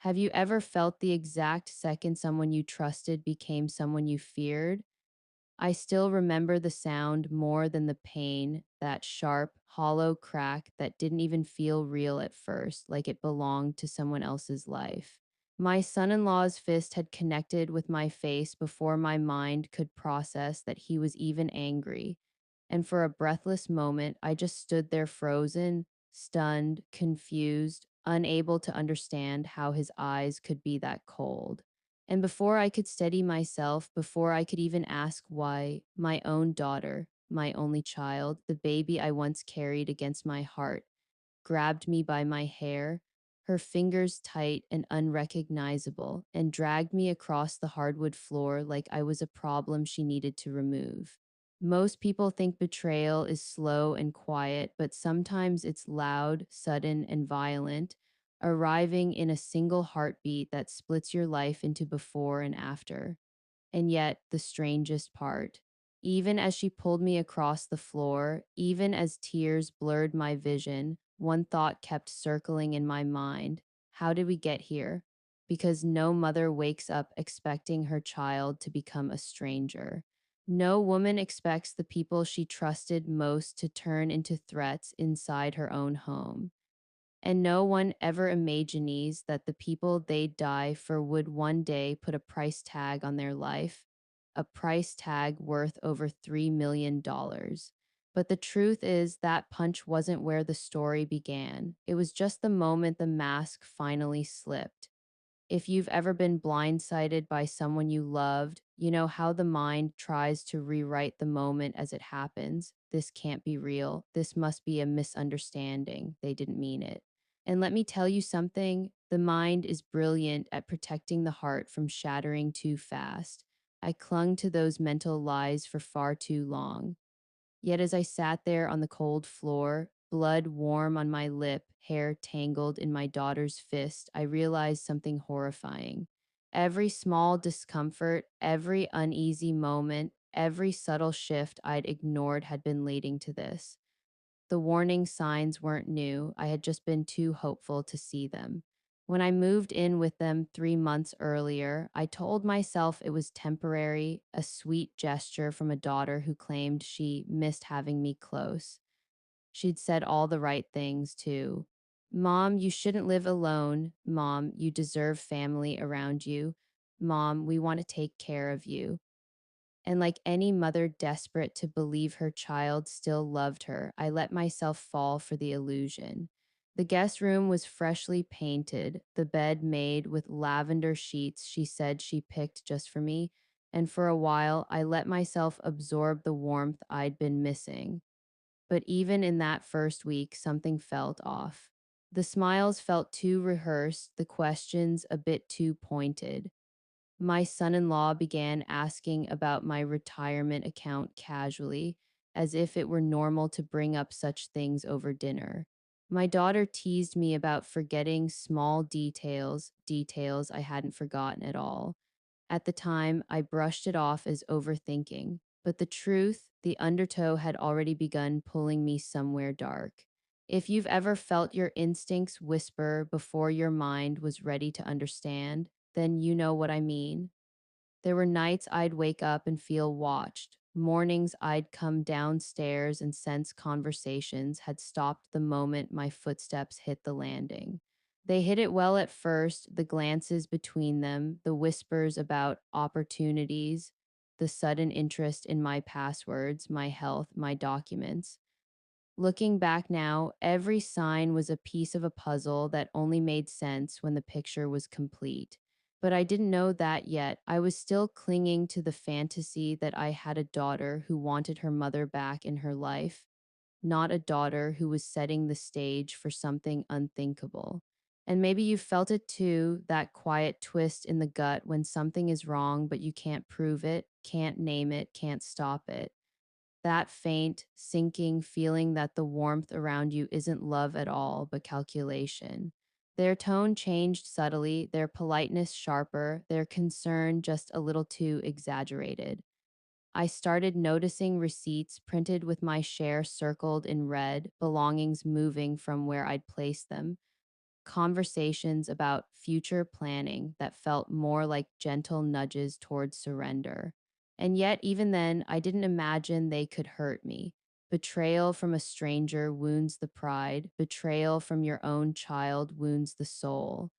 Have you ever felt the exact second someone you trusted became someone you feared? I still remember the sound more than the pain, that sharp, hollow crack that didn't even feel real at first, like it belonged to someone else's life. My son in law's fist had connected with my face before my mind could process that he was even angry. And for a breathless moment, I just stood there frozen, stunned, confused, unable to understand how his eyes could be that cold. And before I could steady myself, before I could even ask why, my own daughter, my only child, the baby I once carried against my heart, grabbed me by my hair, her fingers tight and unrecognizable, and dragged me across the hardwood floor like I was a problem she needed to remove. Most people think betrayal is slow and quiet, but sometimes it's loud, sudden, and violent, arriving in a single heartbeat that splits your life into before and after. And yet, the strangest part, even as she pulled me across the floor, even as tears blurred my vision, one thought kept circling in my mind. How did we get here? Because no mother wakes up expecting her child to become a stranger. No woman expects the people she trusted most to turn into threats inside her own home. And no one ever imagines that the people they die for would one day put a price tag on their life, a price tag worth over $3 million. But the truth is that punch wasn't where the story began. It was just the moment the mask finally slipped. If you've ever been blindsided by someone you loved, you know how the mind tries to rewrite the moment as it happens. This can't be real. This must be a misunderstanding. They didn't mean it. And let me tell you something, the mind is brilliant at protecting the heart from shattering too fast. I clung to those mental lies for far too long. Yet as I sat there on the cold floor, blood warm on my lip, hair tangled in my daughter's fist, I realized something horrifying. Every small discomfort, every uneasy moment, every subtle shift I'd ignored had been leading to this. The warning signs weren't new, I had just been too hopeful to see them. When I moved in with them 3 months earlier, I told myself it was temporary, a sweet gesture from a daughter who claimed she missed having me close. She'd said all the right things, too. Mom, you shouldn't live alone. Mom, you deserve family around you. Mom, we want to take care of you. And like any mother desperate to believe her child still loved her, I let myself fall for the illusion. The guest room was freshly painted, the bed made with lavender sheets she said she picked just for me, and for a while I let myself absorb the warmth I'd been missing. But even in that first week, something felt off. The smiles felt too rehearsed, the questions a bit too pointed. My son in law began asking about my retirement account casually, as if it were normal to bring up such things over dinner. My daughter teased me about forgetting small details, details I hadn't forgotten at all. At the time, I brushed it off as overthinking, but the truth, the undertow had already begun pulling me somewhere dark. If you've ever felt your instincts whisper before your mind was ready to understand, then you know what I mean. There were nights I'd wake up and feel watched. Mornings I'd come downstairs and sense conversations had stopped the moment my footsteps hit the landing. They hit it well at first, the glances between them, the whispers about opportunities, the sudden interest in my passwords, my health, my documents. Looking back now, every sign was a piece of a puzzle that only made sense when the picture was complete. But I didn't know that yet. I was still clinging to the fantasy that I had a daughter who wanted her mother back in her life, not a daughter who was setting the stage for something unthinkable. And maybe you felt it too, that quiet twist in the gut when something is wrong, but you can't prove it, can't name it, can't stop it. That faint, sinking feeling that the warmth around you isn't love at all, but calculation. Their tone changed subtly, their politeness sharper, their concern just a little too exaggerated. I started noticing receipts printed with my share circled in red, belongings moving from where I'd placed them. conversations about future planning that felt more like gentle nudges towards surrender. And yet, even then, I didn't imagine they could hurt me. Betrayal from a stranger wounds the pride, betrayal from your own child wounds the soul.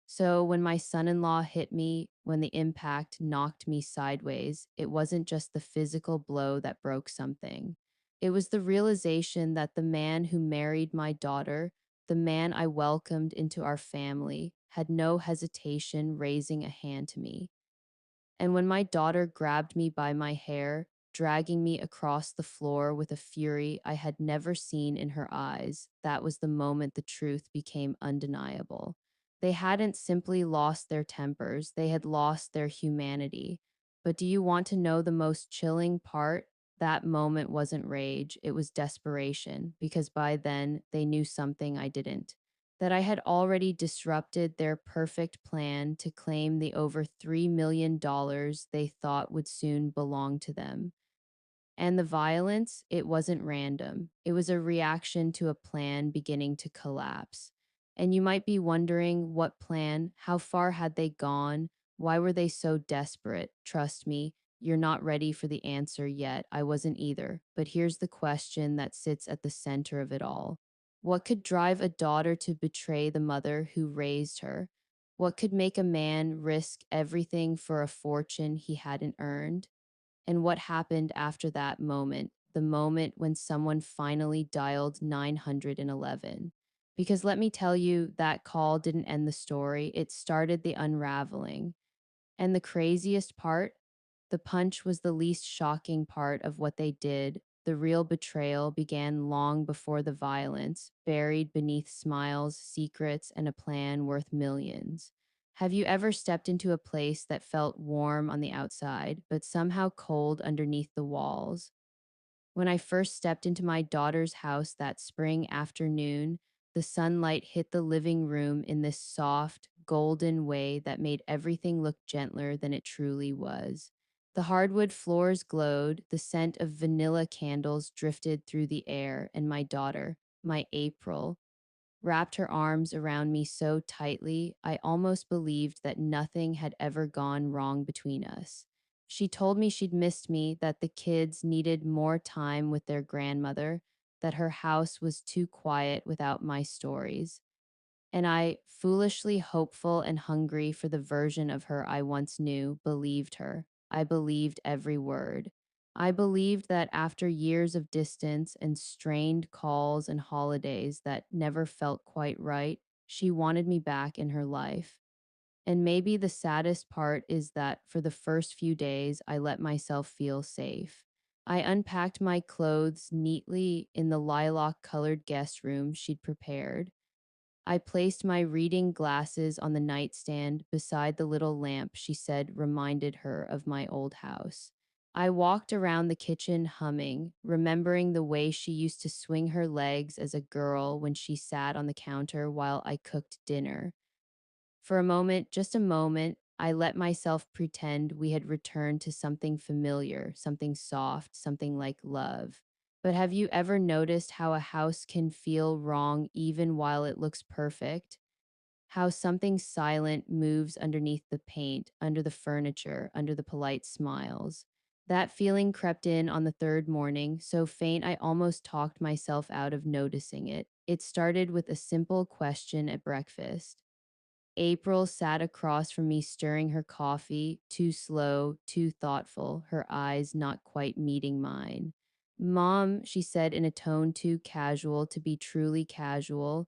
So when my son in law hit me, when the impact knocked me sideways, it wasn't just the physical blow that broke something. It was the realization that the man who married my daughter, the man I welcomed into our family, had no hesitation raising a hand to me. And when my daughter grabbed me by my hair, dragging me across the floor with a fury I had never seen in her eyes, that was the moment the truth became undeniable. They hadn't simply lost their tempers, they had lost their humanity. But do you want to know the most chilling part? That moment wasn't rage, it was desperation, because by then they knew something I didn't, that I had already disrupted their perfect plan to claim the over $3 million they thought would soon belong to them. And the violence, it wasn't random. It was a reaction to a plan beginning to collapse. And you might be wondering what plan, how far had they gone? Why were they so desperate? Trust me, you're not ready for the answer yet. I wasn't either. But here's the question that sits at the center of it all. What could drive a daughter to betray the mother who raised her? What could make a man risk everything for a fortune he hadn't earned? And what happened after that moment, the moment when someone finally dialed 911. Because let me tell you, that call didn't end the story, it started the unraveling. And the craziest part, the punch was the least shocking part of what they did. The real betrayal began long before the violence, buried beneath smiles, secrets, and a plan worth millions. Have you ever stepped into a place that felt warm on the outside, but somehow cold underneath the walls? When I first stepped into my daughter's house that spring afternoon, the sunlight hit the living room in this soft, golden way that made everything look gentler than it truly was. The hardwood floors glowed, the scent of vanilla candles drifted through the air, and my daughter, my April, wrapped her arms around me so tightly, I almost believed that nothing had ever gone wrong between us. She told me she'd missed me, that the kids needed more time with their grandmother, that her house was too quiet without my stories. And I, foolishly hopeful and hungry for the version of her I once knew, believed her. I believed every word. I believed that after years of distance and strained calls and holidays that never felt quite right, she wanted me back in her life. And maybe the saddest part is that for the first few days, I let myself feel safe. I unpacked my clothes neatly in the lilac colored guest room she'd prepared. I placed my reading glasses on the nightstand beside the little lamp she said reminded her of my old house. I walked around the kitchen humming, remembering the way she used to swing her legs as a girl when she sat on the counter while I cooked dinner. For a moment, just a moment, I let myself pretend we had returned to something familiar, something soft, something like love. But have you ever noticed how a house can feel wrong even while it looks perfect? How something silent moves underneath the paint, under the furniture, under the polite smiles. That feeling crept in on the third morning, so faint I almost talked myself out of noticing it. It started with a simple question at breakfast. April sat across from me, stirring her coffee, too slow, too thoughtful, her eyes not quite meeting mine. Mom, she said in a tone too casual to be truly casual,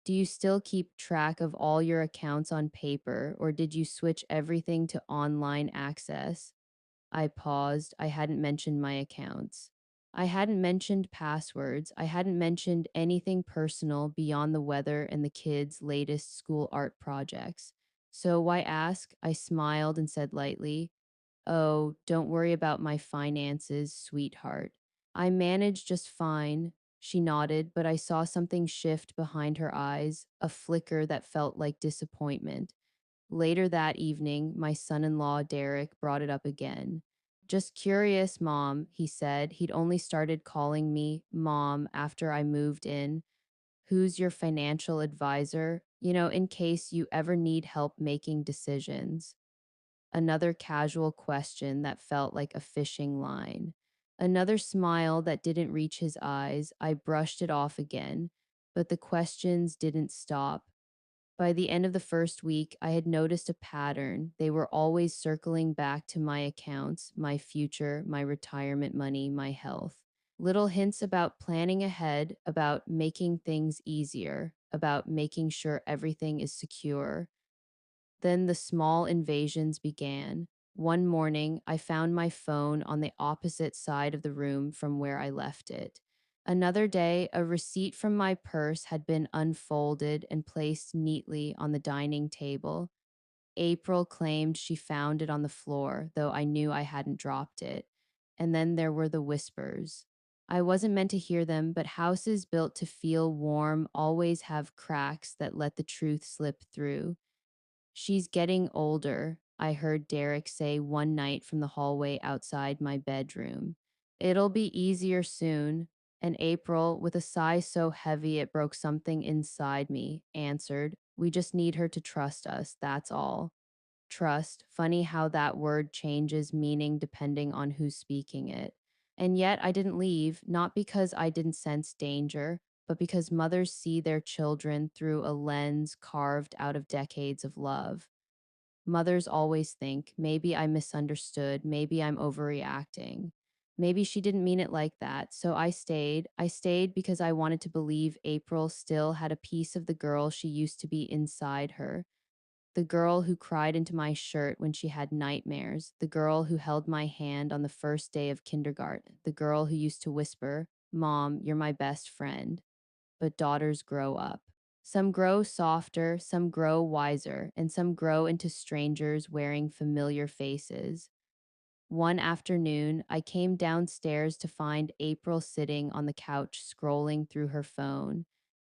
do you still keep track of all your accounts on paper, or did you switch everything to online access? I paused. I hadn't mentioned my accounts. I hadn't mentioned passwords. I hadn't mentioned anything personal beyond the weather and the kids' latest school art projects. So why ask? I smiled and said lightly, oh, don't worry about my finances, sweetheart. I manage just fine. She nodded, but I saw something shift behind her eyes, a flicker that felt like disappointment. Later that evening, my son in law, Derek, brought it up again. Just curious, Mom, he said. He'd only started calling me Mom after I moved in. Who's your financial advisor? In case you ever need help making decisions. Another casual question that felt like a fishing line. Another smile that didn't reach his eyes. I brushed it off again, but the questions didn't stop. By the end of the first week, I had noticed a pattern. They were always circling back to my accounts, my future, my retirement money, my health. Little hints about planning ahead, about making things easier, about making sure everything is secure. Then the small invasions began. One morning, I found my phone on the opposite side of the room from where I left it. Another day, a receipt from my purse had been unfolded and placed neatly on the dining table. April claimed she found it on the floor, though I knew I hadn't dropped it. And then there were the whispers. I wasn't meant to hear them, but houses built to feel warm always have cracks that let the truth slip through. She's getting older, I heard Derek say one night from the hallway outside my bedroom. It'll be easier soon. And April, with a sigh so heavy it broke something inside me, answered, "We just need her to trust us, that's all." Trust, funny how that word changes meaning depending on who's speaking it. And yet I didn't leave, not because I didn't sense danger, but because mothers see their children through a lens carved out of decades of love. Mothers always think, maybe I misunderstood, maybe I'm overreacting. Maybe she didn't mean it like that. So I stayed. I stayed because I wanted to believe April still had a piece of the girl she used to be inside her. The girl who cried into my shirt when she had nightmares. The girl who held my hand on the first day of kindergarten. The girl who used to whisper, "Mom, you're my best friend." But daughters grow up. Some grow softer, some grow wiser, and some grow into strangers wearing familiar faces. One afternoon, I came downstairs to find April sitting on the couch scrolling through her phone.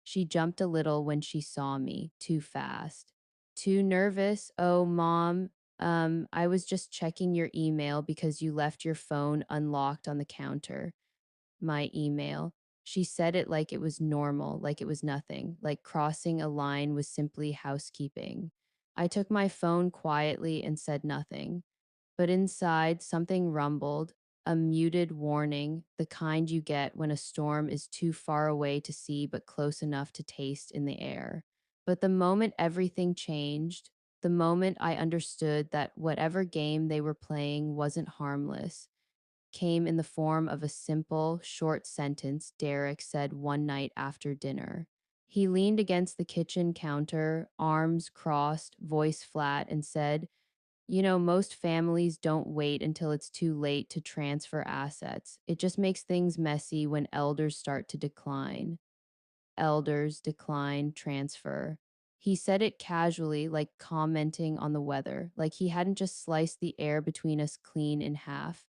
She jumped a little when she saw me, too fast. Too nervous? Oh, mom, I was just checking your email because you left your phone unlocked on the counter. My email. She said it like it was normal, like it was nothing, like crossing a line was simply housekeeping. I took my phone quietly and said nothing. But inside, something rumbled, a muted warning, the kind you get when a storm is too far away to see but close enough to taste in the air. But the moment everything changed, the moment I understood that whatever game they were playing wasn't harmless, came in the form of a simple, short sentence Derek said one night after dinner. He leaned against the kitchen counter, arms crossed, voice flat, and said, most families don't wait until it's too late to transfer assets. It just makes things messy when elders start to decline. Elders decline transfer. He said it casually, like commenting on the weather, like he hadn't just sliced the air between us clean in half.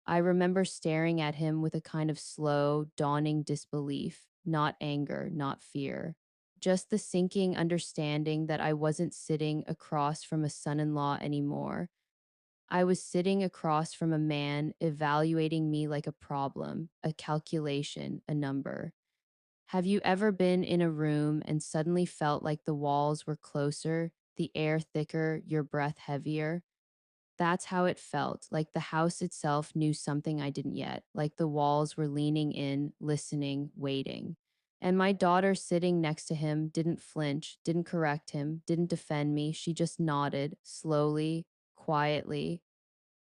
I remember staring at him with a kind of slow, dawning disbelief, not anger, not fear. Just the sinking understanding that I wasn't sitting across from a son in law anymore. I was sitting across from a man evaluating me like a problem, a calculation, a number. Have you ever been in a room and suddenly felt like the walls were closer, the air thicker, your breath heavier? That's how it felt, like the house itself knew something I didn't yet, like the walls were leaning in, listening, waiting. And my daughter sitting next to him didn't flinch, didn't correct him, didn't defend me. She just nodded, slowly, quietly,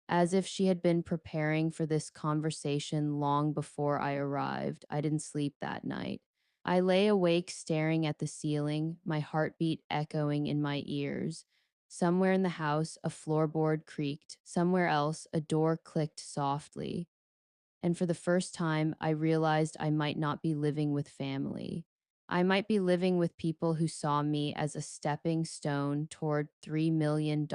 as if she had been preparing for this conversation long before I arrived. I didn't sleep that night. I lay awake staring at the ceiling, my heartbeat echoing in my ears. Somewhere in the house, a floorboard creaked. Somewhere else, a door clicked softly. And for the first time, I realized I might not be living with family. I might be living with people who saw me as a stepping stone toward $3 million.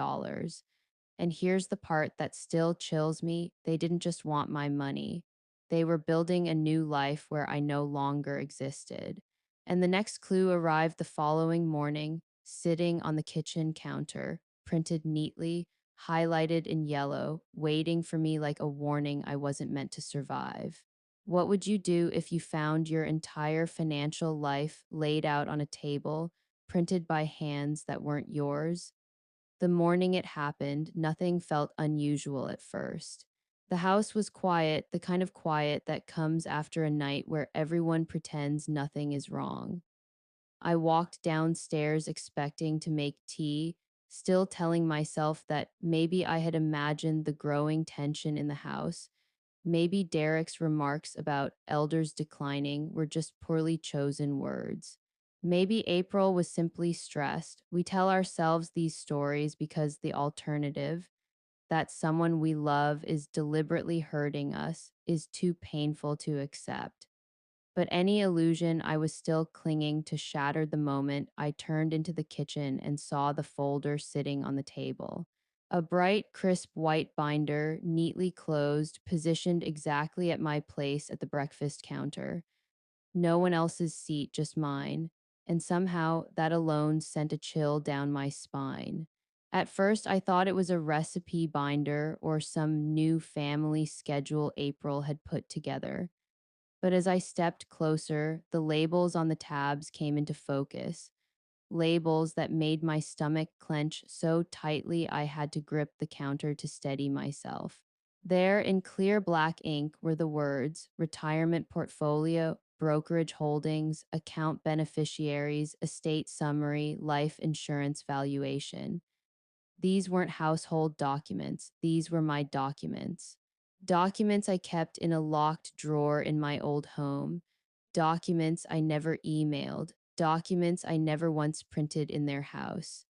And here's the part that still chills me. They didn't just want my money. They were building a new life where I no longer existed. And the next clue arrived the following morning, sitting on the kitchen counter, printed neatly, highlighted in yellow, waiting for me like a warning I wasn't meant to survive. What would you do if you found your entire financial life laid out on a table, printed by hands that weren't yours? The morning it happened, nothing felt unusual at first. The house was quiet, the kind of quiet that comes after a night where everyone pretends nothing is wrong. I walked downstairs expecting to make tea, still telling myself that maybe I had imagined the growing tension in the house. Maybe Derek's remarks about elders declining were just poorly chosen words. Maybe April was simply stressed. We tell ourselves these stories because the alternative, that someone we love is deliberately hurting us, is too painful to accept. But any illusion I was still clinging to shattered the moment I turned into the kitchen and saw the folder sitting on the table. A bright, crisp white binder, neatly closed, positioned exactly at my place at the breakfast counter. No one else's seat, just mine. And somehow that alone sent a chill down my spine. At first, I thought it was a recipe binder or some new family schedule April had put together. But as I stepped closer, the labels on the tabs came into focus. Labels that made my stomach clench so tightly I had to grip the counter to steady myself. There, in clear black ink, were the words retirement portfolio, brokerage holdings, account beneficiaries, estate summary, life insurance valuation. These weren't household documents, these were my documents. Documents I kept in a locked drawer in my old home. Documents I never emailed. Documents I never once printed in their house.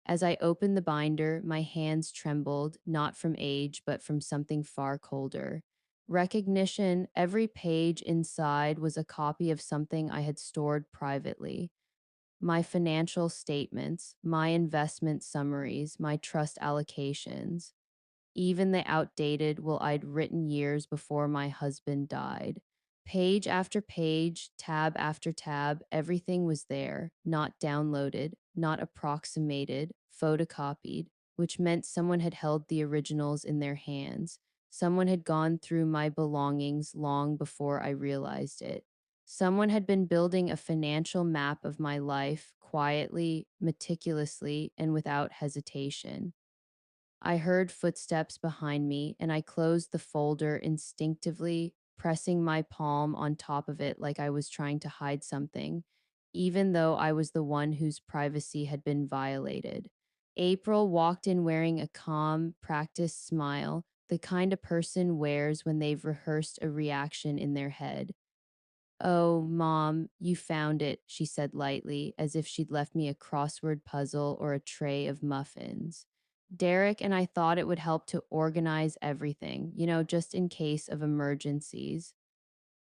As I opened the binder, my hands trembled, not from age, but from something far colder. Recognition, every page inside was a copy of something I had stored privately. My financial statements, my investment summaries, my trust allocations, even the outdated will I'd written years before my husband died. Page after page, tab after tab, everything was there, not downloaded, not approximated, photocopied, which meant someone had held the originals in their hands. Someone had gone through my belongings long before I realized it. Someone had been building a financial map of my life quietly, meticulously, and without hesitation. I heard footsteps behind me, and I closed the folder instinctively, pressing my palm on top of it like I was trying to hide something, even though I was the one whose privacy had been violated. April walked in wearing a calm, practiced smile, the kind a person wears when they've rehearsed a reaction in their head. "Oh, Mom, you found it," she said lightly, as if she'd left me a crossword puzzle or a tray of muffins. Derek and I thought it would help to organize everything, just in case of emergencies.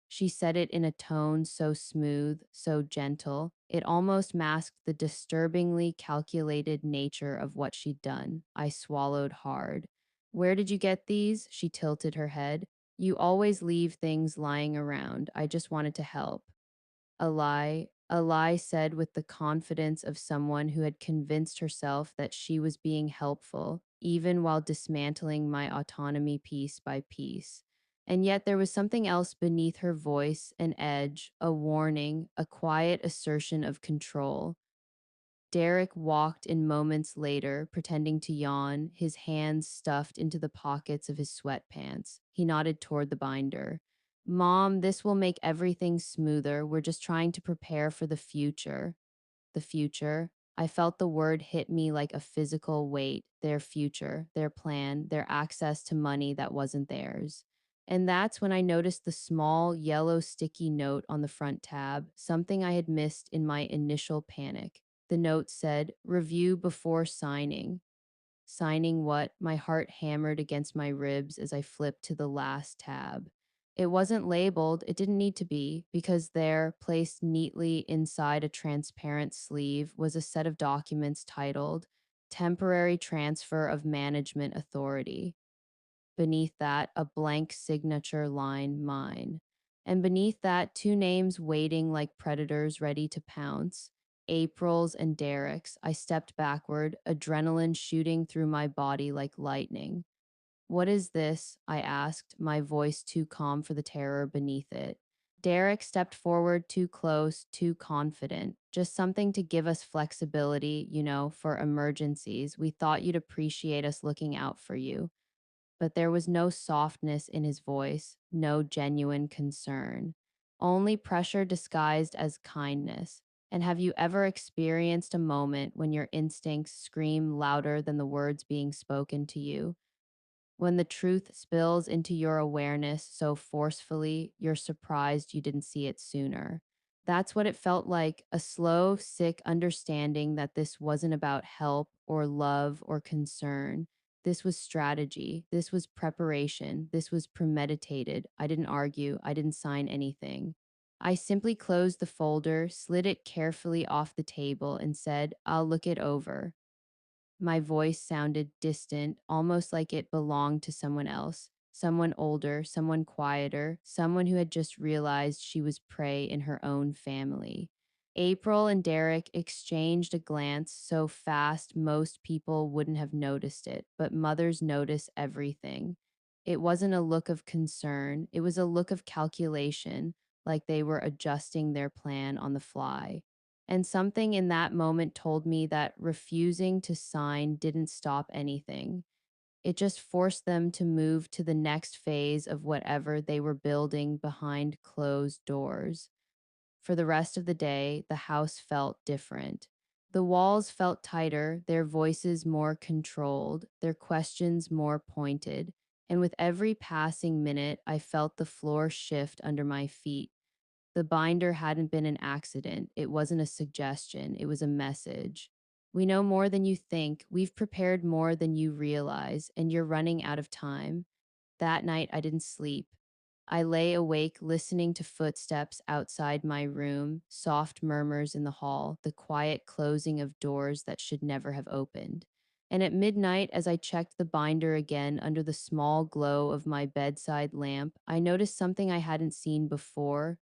She said it in a tone so smooth, so gentle, it almost masked the disturbingly calculated nature of what she'd done. I swallowed hard. "Where did you get these?" She tilted her head. "You always leave things lying around. I just wanted to help." A lie said with the confidence of someone who had convinced herself that she was being helpful, even while dismantling my autonomy piece by piece. And yet there was something else beneath her voice, an edge, a warning, a quiet assertion of control. Derek walked in moments later, pretending to yawn, his hands stuffed into the pockets of his sweatpants. He nodded toward the binder. "Mom, this will make everything smoother. We're just trying to prepare for the future." The future. I felt the word hit me like a physical weight, their future, their plan, their access to money that wasn't theirs. And that's when I noticed the small, yellow sticky note on the front tab, something I had missed in my initial panic. The note said, "Review before signing." Signing what? My heart hammered against my ribs as I flipped to the last tab. It wasn't labeled, it didn't need to be, because there, placed neatly inside a transparent sleeve, was a set of documents titled Temporary Transfer of Management Authority. Beneath that, a blank signature line, mine. And beneath that, two names waiting like predators ready to pounce. April's and Derek's. I stepped backward, adrenaline shooting through my body like lightning. "What is this?" I asked, my voice too calm for the terror beneath it. Derek stepped forward too close, too confident. "Just something to give us flexibility, for emergencies. We thought you'd appreciate us looking out for you." But there was no softness in his voice, no genuine concern, only pressure disguised as kindness. And have you ever experienced a moment when your instincts scream louder than the words being spoken to you? When the truth spills into your awareness so forcefully, you're surprised you didn't see it sooner. That's what it felt like, a slow, sick understanding that this wasn't about help or love or concern. This was strategy. This was preparation. This was premeditated. I didn't argue. I didn't sign anything. I simply closed the folder, slid it carefully off the table, and said, "I'll look it over." My voice sounded distant, almost like it belonged to someone else, someone older, someone quieter, someone who had just realized she was prey in her own family. April and Derek exchanged a glance so fast most people wouldn't have noticed it, but mothers notice everything. It wasn't a look of concern, it was a look of calculation, like they were adjusting their plan on the fly. And something in that moment told me that refusing to sign didn't stop anything. It just forced them to move to the next phase of whatever they were building behind closed doors. For the rest of the day, the house felt different. The walls felt tighter, their voices more controlled, their questions more pointed. And with every passing minute, I felt the floor shift under my feet. The binder hadn't been an accident. It wasn't a suggestion. It was a message. "We know more than you think. We've prepared more than you realize, and you're running out of time." That night, I didn't sleep. I lay awake listening to footsteps outside my room, soft murmurs in the hall, the quiet closing of doors that should never have opened. And at midnight, as I checked the binder again under the small glow of my bedside lamp, I noticed something I hadn't seen before: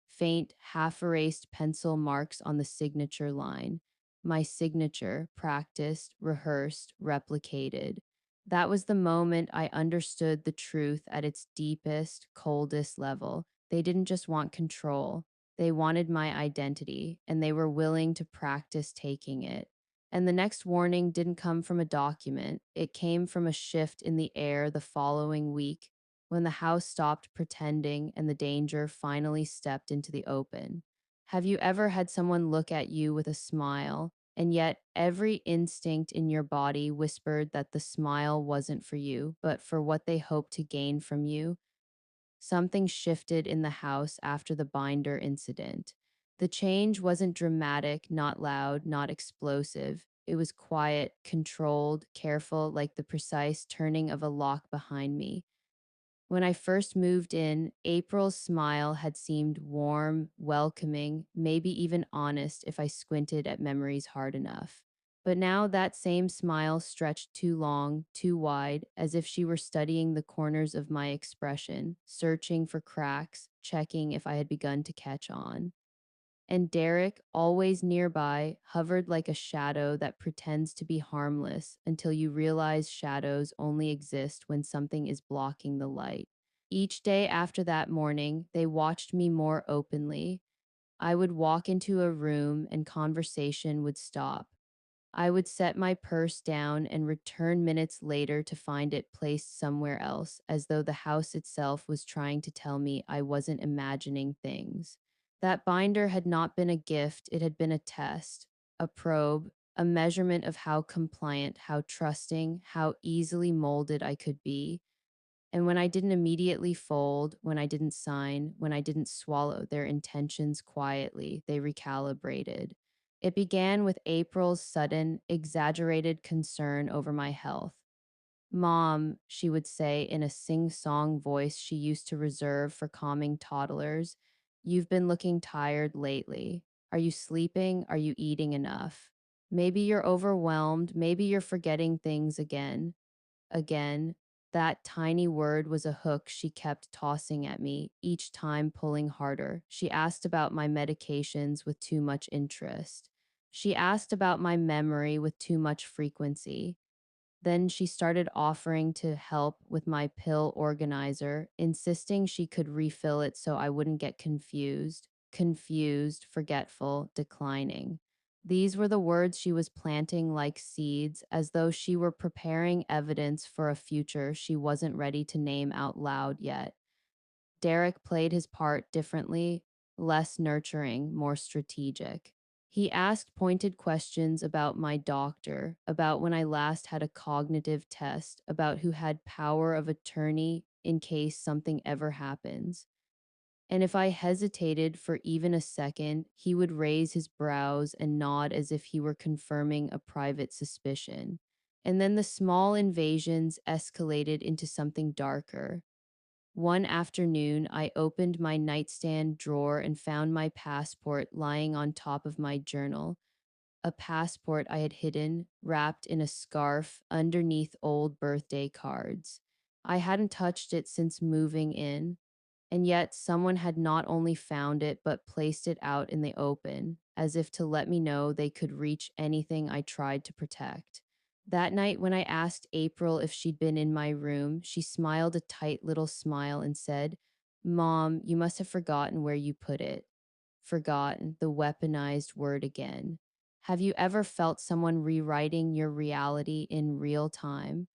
faint, half erased pencil marks on the signature line. My signature, practiced, rehearsed, replicated. That was the moment I understood the truth at its deepest, coldest level. They didn't just want control, they wanted my identity, and they were willing to practice taking it. And the next warning didn't come from a document, it came from a shift in the air the following week, when the house stopped pretending and the danger finally stepped into the open. Have you ever had someone look at you with a smile, and yet every instinct in your body whispered that the smile wasn't for you, but for what they hoped to gain from you? Something shifted in the house after the binder incident. The change wasn't dramatic, not loud, not explosive. It was quiet, controlled, careful, like the precise turning of a lock behind me. When I first moved in, April's smile had seemed warm, welcoming, maybe even honest if I squinted at memories hard enough. But now that same smile stretched too long, too wide, as if she were studying the corners of my expression, searching for cracks, checking if I had begun to catch on. And Derek, always nearby, hovered like a shadow that pretends to be harmless until you realize shadows only exist when something is blocking the light. Each day after that morning, they watched me more openly. I would walk into a room and conversation would stop. I would set my purse down and return minutes later to find it placed somewhere else, as though the house itself was trying to tell me I wasn't imagining things. That binder had not been a gift, it had been a test, a probe, a measurement of how compliant, how trusting, how easily molded I could be. And when I didn't immediately fold, when I didn't sign, when I didn't swallow their intentions quietly, they recalibrated. It began with April's sudden, exaggerated concern over my health. "Mom," she would say in a sing song voice she used to reserve for calming toddlers, "you've been looking tired lately. Are you sleeping? Are you eating enough? Maybe you're overwhelmed. Maybe you're forgetting things again." Again, that tiny word was a hook she kept tossing at me, each time pulling harder. She asked about my medications with too much interest. She asked about my memory with too much frequency. Then she started offering to help with my pill organizer, insisting she could refill it so I wouldn't get confused. Confused, forgetful, declining. These were the words she was planting like seeds, as though she were preparing evidence for a future she wasn't ready to name out loud yet. Derek played his part differently, less nurturing, more strategic. He asked pointed questions about my doctor, about when I last had a cognitive test, about who had power of attorney in case something ever happens. And if I hesitated for even a second, he would raise his brows and nod as if he were confirming a private suspicion. And then the small invasions escalated into something darker. One afternoon, I opened my nightstand drawer and found my passport lying on top of my journal, a passport I had hidden, wrapped in a scarf underneath old birthday cards. I hadn't touched it since moving in, and yet someone had not only found it but placed it out in the open, as if to let me know they could reach anything I tried to protect. That night, when I asked April if she'd been in my room, she smiled a tight little smile and said, "Mom, you must have forgotten where you put it." Forgotten, the weaponized word again. Have you ever felt someone rewriting your reality in real time?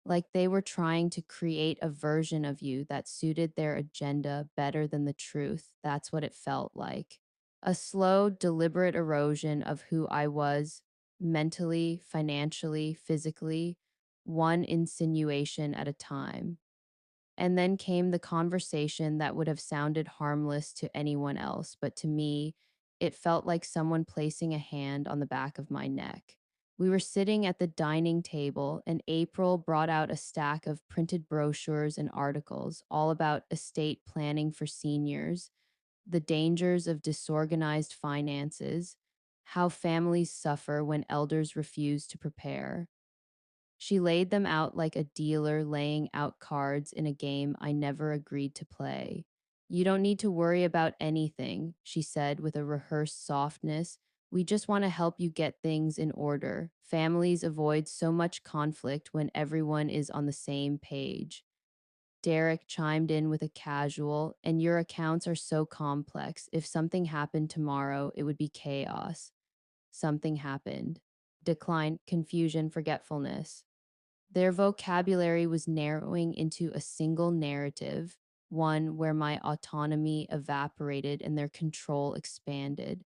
Like they were trying to create a version of you that suited their agenda better than the truth. That's what it felt like. A slow, deliberate erosion of who I was mentally, financially, physically, one insinuation at a time. And then came the conversation that would have sounded harmless to anyone else, but to me, it felt like someone placing a hand on the back of my neck. We were sitting at the dining table, and April brought out a stack of printed brochures and articles, all about estate planning for seniors, the dangers of disorganized finances, how families suffer when elders refuse to prepare. She laid them out like a dealer laying out cards in a game I never agreed to play. "You don't need to worry about anything," she said with a rehearsed softness. "We just want to help you get things in order. Families avoid so much conflict when everyone is on the same page." Derek chimed in with a casual, "And your accounts are so complex. If something happened tomorrow, it would be chaos." Something happened. Decline, confusion, forgetfulness. Their vocabulary was narrowing into a single narrative, one where my autonomy evaporated and their control expanded.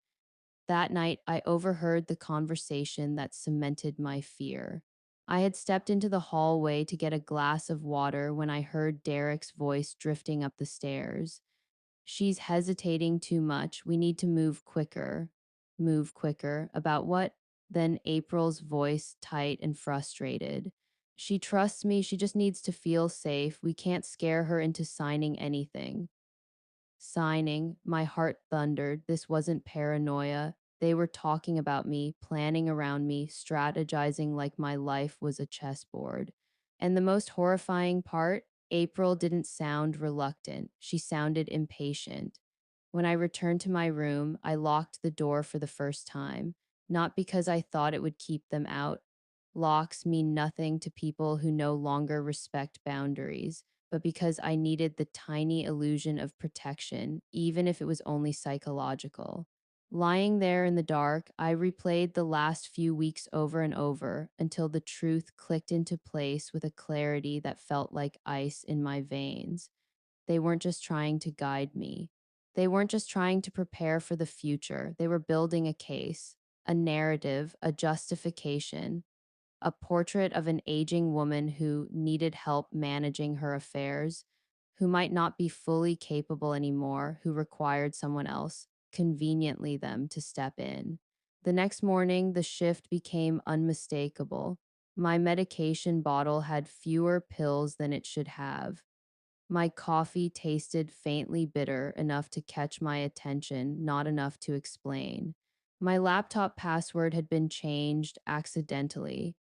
That night, I overheard the conversation that cemented my fear. I had stepped into the hallway to get a glass of water when I heard Derek's voice drifting up the stairs. "She's hesitating too much. We need to move quicker." Move quicker. About what? Then April's voice, tight and frustrated. "She trusts me. She just needs to feel safe. We can't scare her into signing anything." Signing, my heart thundered. This wasn't paranoia. They were talking about me, planning around me, strategizing like my life was a chessboard. And the most horrifying part, April didn't sound reluctant. She sounded impatient. When I returned to my room, I locked the door for the first time, not because I thought it would keep them out. Locks mean nothing to people who no longer respect boundaries, but because I needed the tiny illusion of protection, even if it was only psychological. Lying there in the dark, I replayed the last few weeks over and over until the truth clicked into place with a clarity that felt like ice in my veins. They weren't just trying to guide me. They weren't just trying to prepare for the future. They were building a case, a narrative, a justification, a portrait of an aging woman who needed help managing her affairs, who might not be fully capable anymore, who required someone else, conveniently them, to step in. The next morning, the shift became unmistakable. My medication bottle had fewer pills than it should have. My coffee tasted faintly bitter, enough to catch my attention, not enough to explain. My laptop password had been changed accidentally.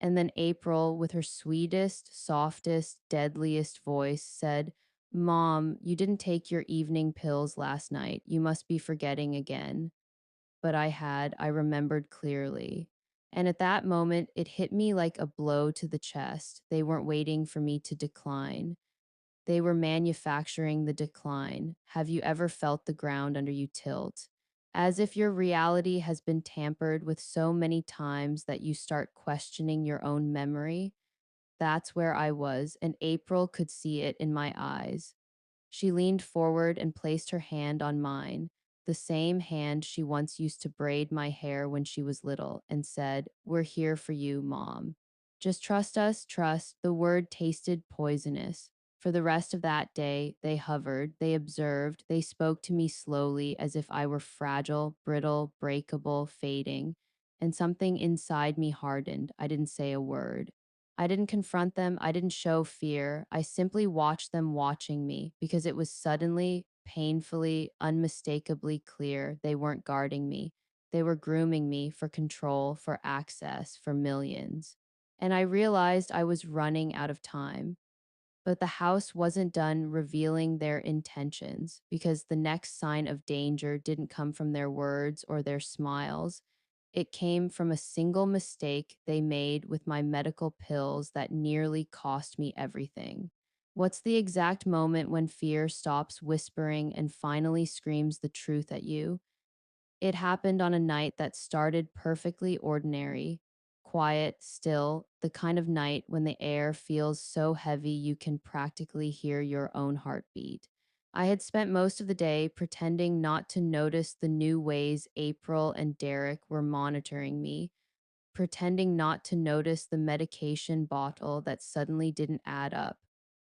And then April, with her sweetest, softest, deadliest voice, said, "Mom, you didn't take your evening pills last night. You must be forgetting again." But I remembered clearly. And at that moment, it hit me like a blow to the chest. They weren't waiting for me to decline. They were manufacturing the decline. Have you ever felt the ground under you tilt? As if your reality has been tampered with so many times that you start questioning your own memory. That's where I was, and April could see it in my eyes. She leaned forward and placed her hand on mine, the same hand she once used to braid my hair when she was little, and said, "We're here for you, Mom. Just trust us, trust." The word tasted poisonous. For the rest of that day, they hovered, they observed, they spoke to me slowly as if I were fragile, brittle, breakable, fading. And something inside me hardened. I didn't say a word. I didn't confront them. I didn't show fear. I simply watched them watching me because it was suddenly, painfully, unmistakably clear they weren't guarding me. They were grooming me for control, for access, for millions. And I realized I was running out of time. But the house wasn't done revealing their intentions because the next sign of danger didn't come from their words or their smiles. It came from a single mistake they made with my medical pills that nearly cost me everything. What's the exact moment when fear stops whispering and finally screams the truth at you? It happened on a night that started perfectly ordinary, quiet, still, the kind of night when the air feels so heavy you can practically hear your own heartbeat. I had spent most of the day pretending not to notice the new ways April and Derek were monitoring me, pretending not to notice the medication bottle that suddenly didn't add up,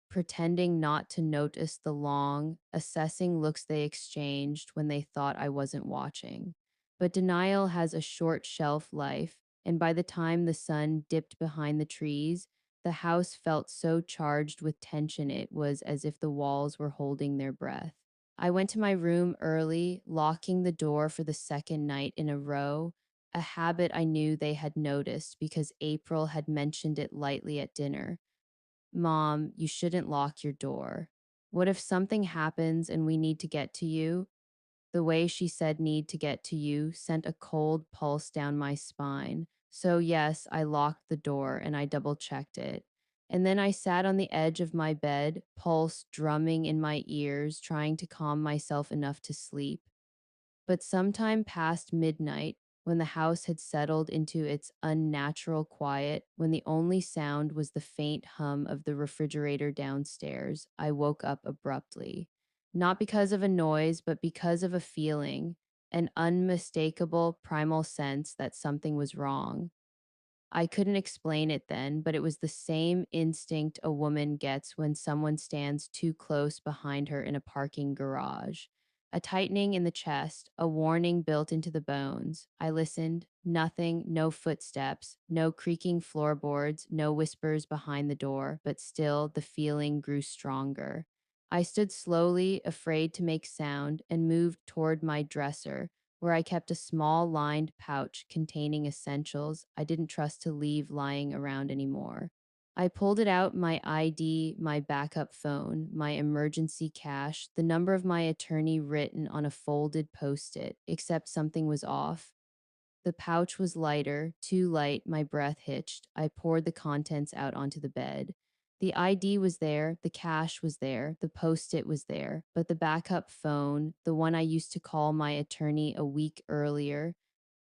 pretending not to notice the long, assessing looks they exchanged when they thought I wasn't watching. But denial has a short shelf life, and by the time the sun dipped behind the trees, the house felt so charged with tension it was as if the walls were holding their breath. I went to my room early, locking the door for the second night in a row, a habit I knew they had noticed because April had mentioned it lightly at dinner. "Mom, you shouldn't lock your door. What if something happens and we need to get to you?" The way she said need to get to you sent a cold pulse down my spine. So, yes, I locked the door and I double checked it. And then I sat on the edge of my bed, pulse drumming in my ears, trying to calm myself enough to sleep. But sometime past midnight, when the house had settled into its unnatural quiet, when the only sound was the faint hum of the refrigerator downstairs, I woke up abruptly. Not because of a noise, but because of a feeling, an unmistakable primal sense that something was wrong. I couldn't explain it then, but it was the same instinct a woman gets when someone stands too close behind her in a parking garage. A tightening in the chest, a warning built into the bones. I listened. Nothing, no footsteps, no creaking floorboards, no whispers behind the door, but still the feeling grew stronger. I stood slowly, afraid to make sound, and moved toward my dresser, where I kept a small lined pouch containing essentials I didn't trust to leave lying around anymore. I pulled it out, my ID, my backup phone, my emergency cash, the number of my attorney written on a folded post it, except something was off. The pouch was lighter, too light, my breath hitched. I poured the contents out onto the bed. The ID was there, the cash was there, the post it was there, but the backup phone, the one I used to call my attorney a week earlier,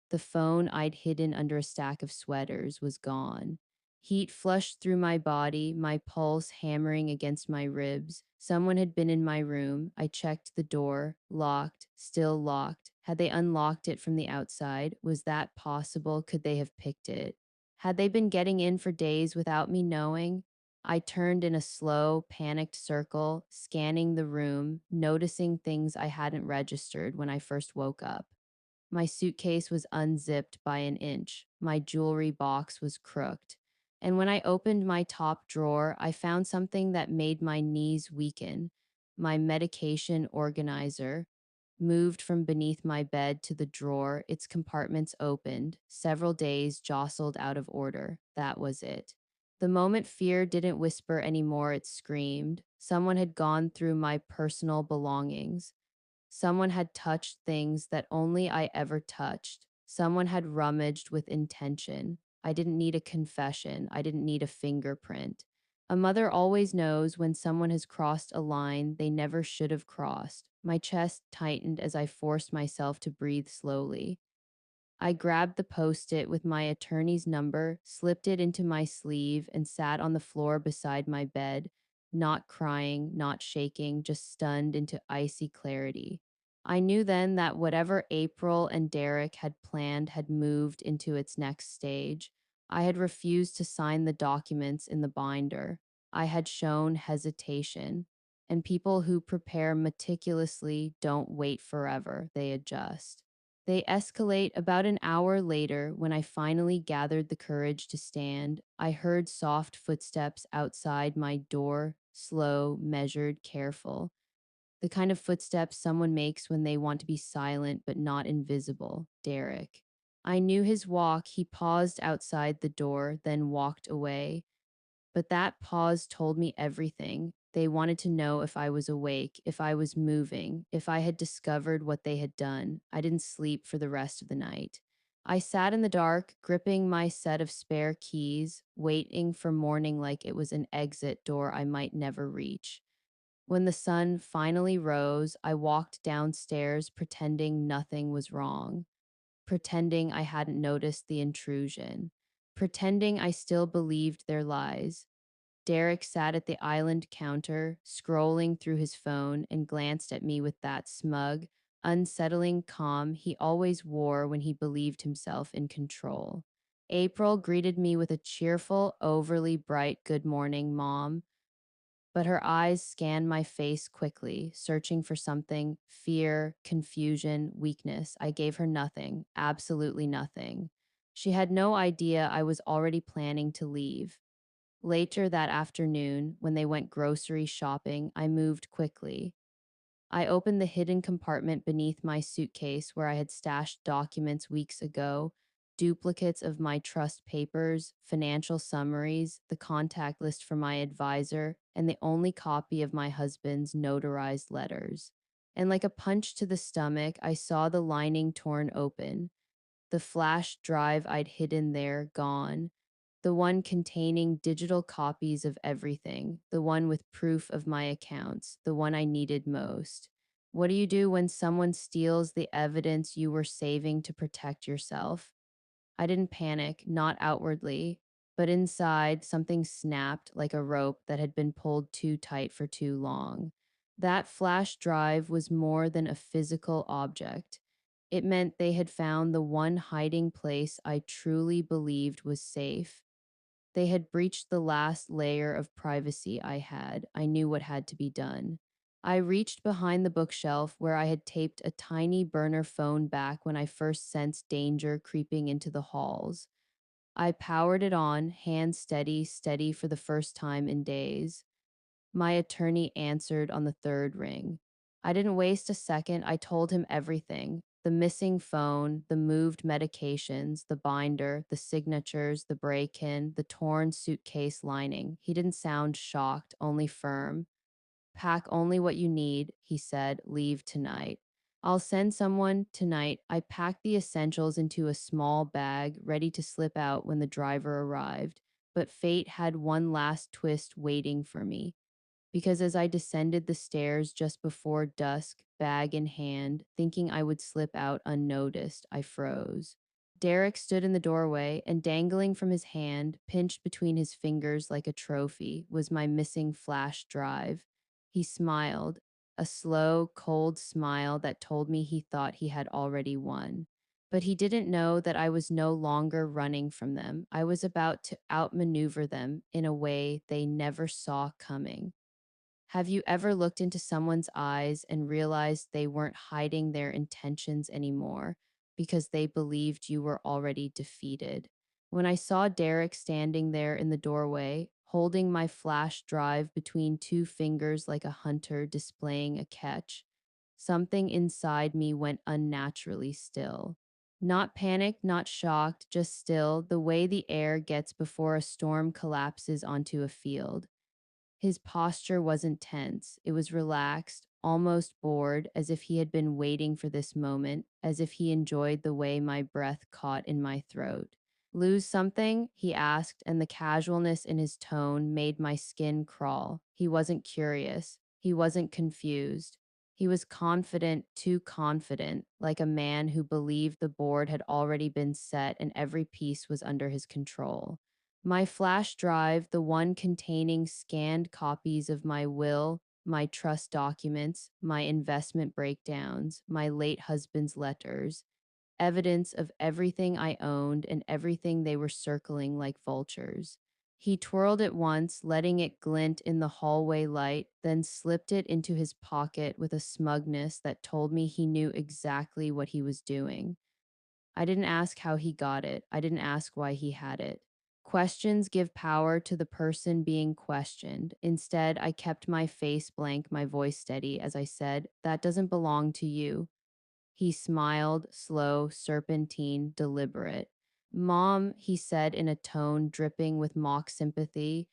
the phone I'd hidden under a stack of sweaters, was gone. Heat flushed through my body, my pulse hammering against my ribs. Someone had been in my room. I checked the door, locked, still locked. Had they unlocked it from the outside? Was that possible? Could they have picked it? Had they been getting in for days without me knowing? I turned in a slow, panicked circle, scanning the room, noticing things I hadn't registered when I first woke up. My suitcase was unzipped by an inch. My jewelry box was crooked. And when I opened my top drawer, I found something that made my knees weaken. My medication organizer moved from beneath my bed to the drawer, its compartments opened, several days jostled out of order. That was it. The moment fear didn't whisper anymore, it screamed. Someone had gone through my personal belongings. Someone had touched things that only I ever touched. Someone had rummaged with intention. I didn't need a confession. I didn't need a fingerprint. A mother always knows when someone has crossed a line they never should have crossed. My chest tightened as I forced myself to breathe slowly. I grabbed the post it with my attorney's number, slipped it into my sleeve, and sat on the floor beside my bed, not crying, not shaking, just stunned into icy clarity. I knew then that whatever April and Derek had planned had moved into its next stage. I had refused to sign the documents in the binder. I had shown hesitation. And people who prepare meticulously don't wait forever, they adjust. They escalate about an hour later when I finally gathered the courage to stand. I heard soft footsteps outside my door, slow, measured, careful. The kind of footsteps someone makes when they want to be silent but not invisible. Derek. I knew his walk. He paused outside the door, then walked away. But that pause told me everything. They wanted to know if I was awake, if I was moving, if I had discovered what they had done. I didn't sleep for the rest of the night. I sat in the dark, gripping my set of spare keys, waiting for morning like it was an exit door I might never reach. When the sun finally rose, I walked downstairs pretending nothing was wrong, pretending I hadn't noticed the intrusion, pretending I still believed their lies. Derek sat at the island counter, scrolling through his phone, and glanced at me with that smug, unsettling calm he always wore when he believed himself in control. April greeted me with a cheerful, overly bright good morning, Mom, but her eyes scanned my face quickly, searching for something fear, confusion, weakness. I gave her nothing, absolutely nothing. She had no idea I was already planning to leave. Later that afternoon, when they went grocery shopping, I moved quickly. I opened the hidden compartment beneath my suitcase where I had stashed documents weeks ago, duplicates of my trust papers, financial summaries, the contact list for my advisor, and the only copy of my husband's notarized letters. And like a punch to the stomach, I saw the lining torn open, the flash drive I'd hidden there gone, the one containing digital copies of everything, the one with proof of my accounts, the one I needed most. What do you do when someone steals the evidence you were saving to protect yourself? I didn't panic, not outwardly, but inside something snapped like a rope that had been pulled too tight for too long. That flash drive was more than a physical object. It meant they had found the one hiding place I truly believed was safe. They had breached the last layer of privacy I had. I knew what had to be done. I reached behind the bookshelf where I had taped a tiny burner phone back when I first sensed danger creeping into the halls. I powered it on, hands steady, steady for the first time in days. My attorney answered on the third ring. I didn't waste a second. I told him everything: the missing phone, the moved medications, the binder, the signatures, the break in, the torn suitcase lining. He didn't sound shocked, only firm. Pack only what you need, he said. Leave tonight. I'll send someone tonight. I packed the essentials into a small bag, ready to slip out when the driver arrived. But fate had one last twist waiting for me, because as I descended the stairs just before dusk, bag in hand, thinking I would slip out unnoticed, I froze. Derek stood in the doorway, and dangling from his hand, pinched between his fingers like a trophy, was my missing flash drive. He smiled, a slow, cold smile that told me he thought he had already won. But he didn't know that I was no longer running from them. I was about to outmaneuver them in a way they never saw coming. Have you ever looked into someone's eyes and realized they weren't hiding their intentions anymore because they believed you were already defeated? When I saw Derek standing there in the doorway, holding my flash drive between two fingers like a hunter displaying a catch, something inside me went unnaturally still. Not panicked, not shocked, just still, the way the air gets before a storm collapses onto a field. His posture wasn't tense, it was relaxed, almost bored, as if he had been waiting for this moment, as if he enjoyed the way my breath caught in my throat. Lose something? He asked, and the casualness in his tone made my skin crawl. He wasn't curious. He wasn't confused. He was confident, too confident, like a man who believed the board had already been set and every piece was under his control. My flash drive, the one containing scanned copies of my will, my trust documents, my investment breakdowns, my late husband's letters, evidence of everything I owned and everything they were circling like vultures. He twirled it once, letting it glint in the hallway light, then slipped it into his pocket with a smugness that told me he knew exactly what he was doing. I didn't ask how he got it. I didn't ask why he had it. Questions give power to the person being questioned. Instead, I kept my face blank, my voice steady as I said, "That doesn't belong to you." He smiled, slow, serpentine, deliberate. "Mom," he said in a tone dripping with mock sympathy,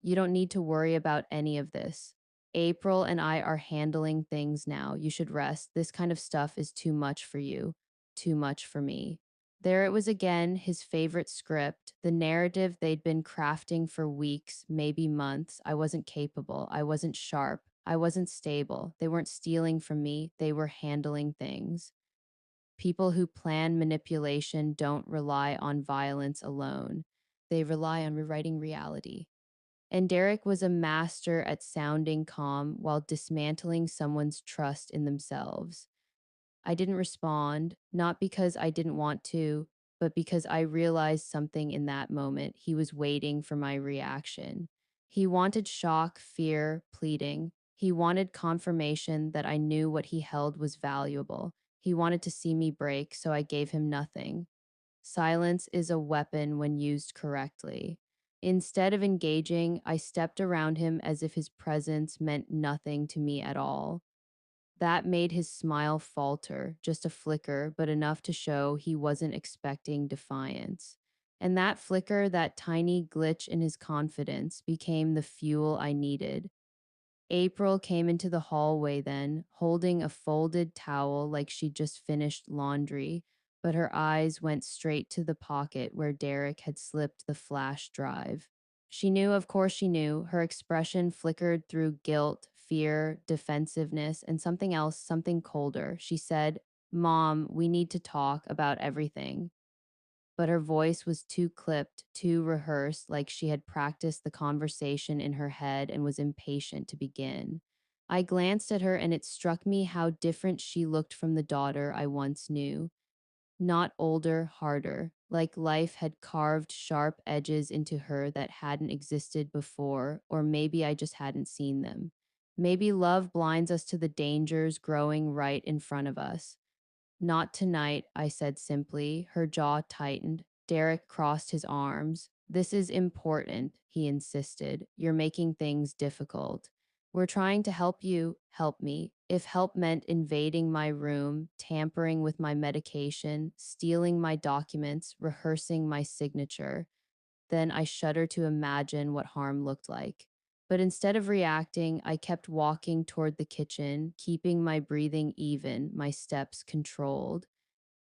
"you don't need to worry about any of this. April and I are handling things now. You should rest. This kind of stuff is too much for you, too much for me." There it was again, his favorite script, the narrative they'd been crafting for weeks, maybe months. I wasn't capable. I wasn't sharp. I wasn't stable. They weren't stealing from me. They were handling things. People who plan manipulation don't rely on violence alone. They rely on rewriting reality. And Derek was a master at sounding calm while dismantling someone's trust in themselves. I didn't respond, not because I didn't want to, but because I realized something in that moment. He was waiting for my reaction. He wanted shock, fear, pleading. He wanted confirmation that I knew what he held was valuable. He wanted to see me break, so I gave him nothing. Silence is a weapon when used correctly. Instead of engaging, I stepped around him as if his presence meant nothing to me at all. That made his smile falter, just a flicker, but enough to show he wasn't expecting defiance. And that flicker, that tiny glitch in his confidence, became the fuel I needed. April came into the hallway then, holding a folded towel like she'd just finished laundry, but her eyes went straight to the pocket where Derek had slipped the flash drive. She knew, of course she knew. Her expression flickered through guilt, fear, defensiveness, and something else, something colder. She said, "Mom, we need to talk about everything." But her voice was too clipped, too rehearsed, like she had practiced the conversation in her head and was impatient to begin. I glanced at her and it struck me how different she looked from the daughter I once knew. Not older, harder, like life had carved sharp edges into her that hadn't existed before, or maybe I just hadn't seen them. Maybe love blinds us to the dangers growing right in front of us. "Not tonight," I said simply. Her jaw tightened. Derek crossed his arms. "This is important," he insisted. "You're making things difficult. We're trying to help you, help me." If help meant invading my room, tampering with my medication, stealing my documents, rehearsing my signature, then I shudder to imagine what harm looked like. But instead of reacting, I kept walking toward the kitchen, keeping my breathing even, my steps controlled.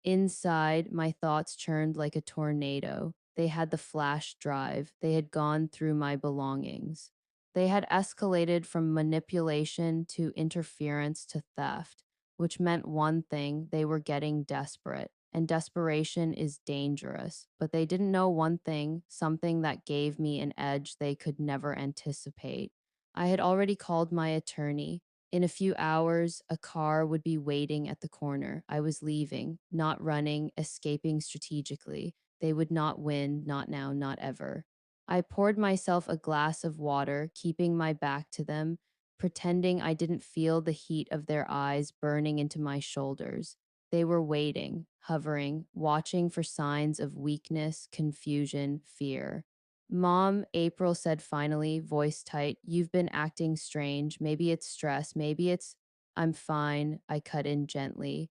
Inside, my thoughts churned like a tornado. They had the flash drive. They had gone through my belongings. They had escalated from manipulation to interference to theft, which meant one thing: they were getting desperate. And desperation is dangerous. But they didn't know one thing, something that gave me an edge they could never anticipate. I had already called my attorney. In a few hours, a car would be waiting at the corner. I was leaving, not running, escaping strategically. They would not win, not now, not ever. I poured myself a glass of water, keeping my back to them, pretending I didn't feel the heat of their eyes burning into my shoulders. They were waiting, hovering, watching for signs of weakness, confusion, fear. "Mom," April said finally, voice tight, "you've been acting strange. Maybe it's stress. Maybe it's—" "I'm fine," I cut in gently,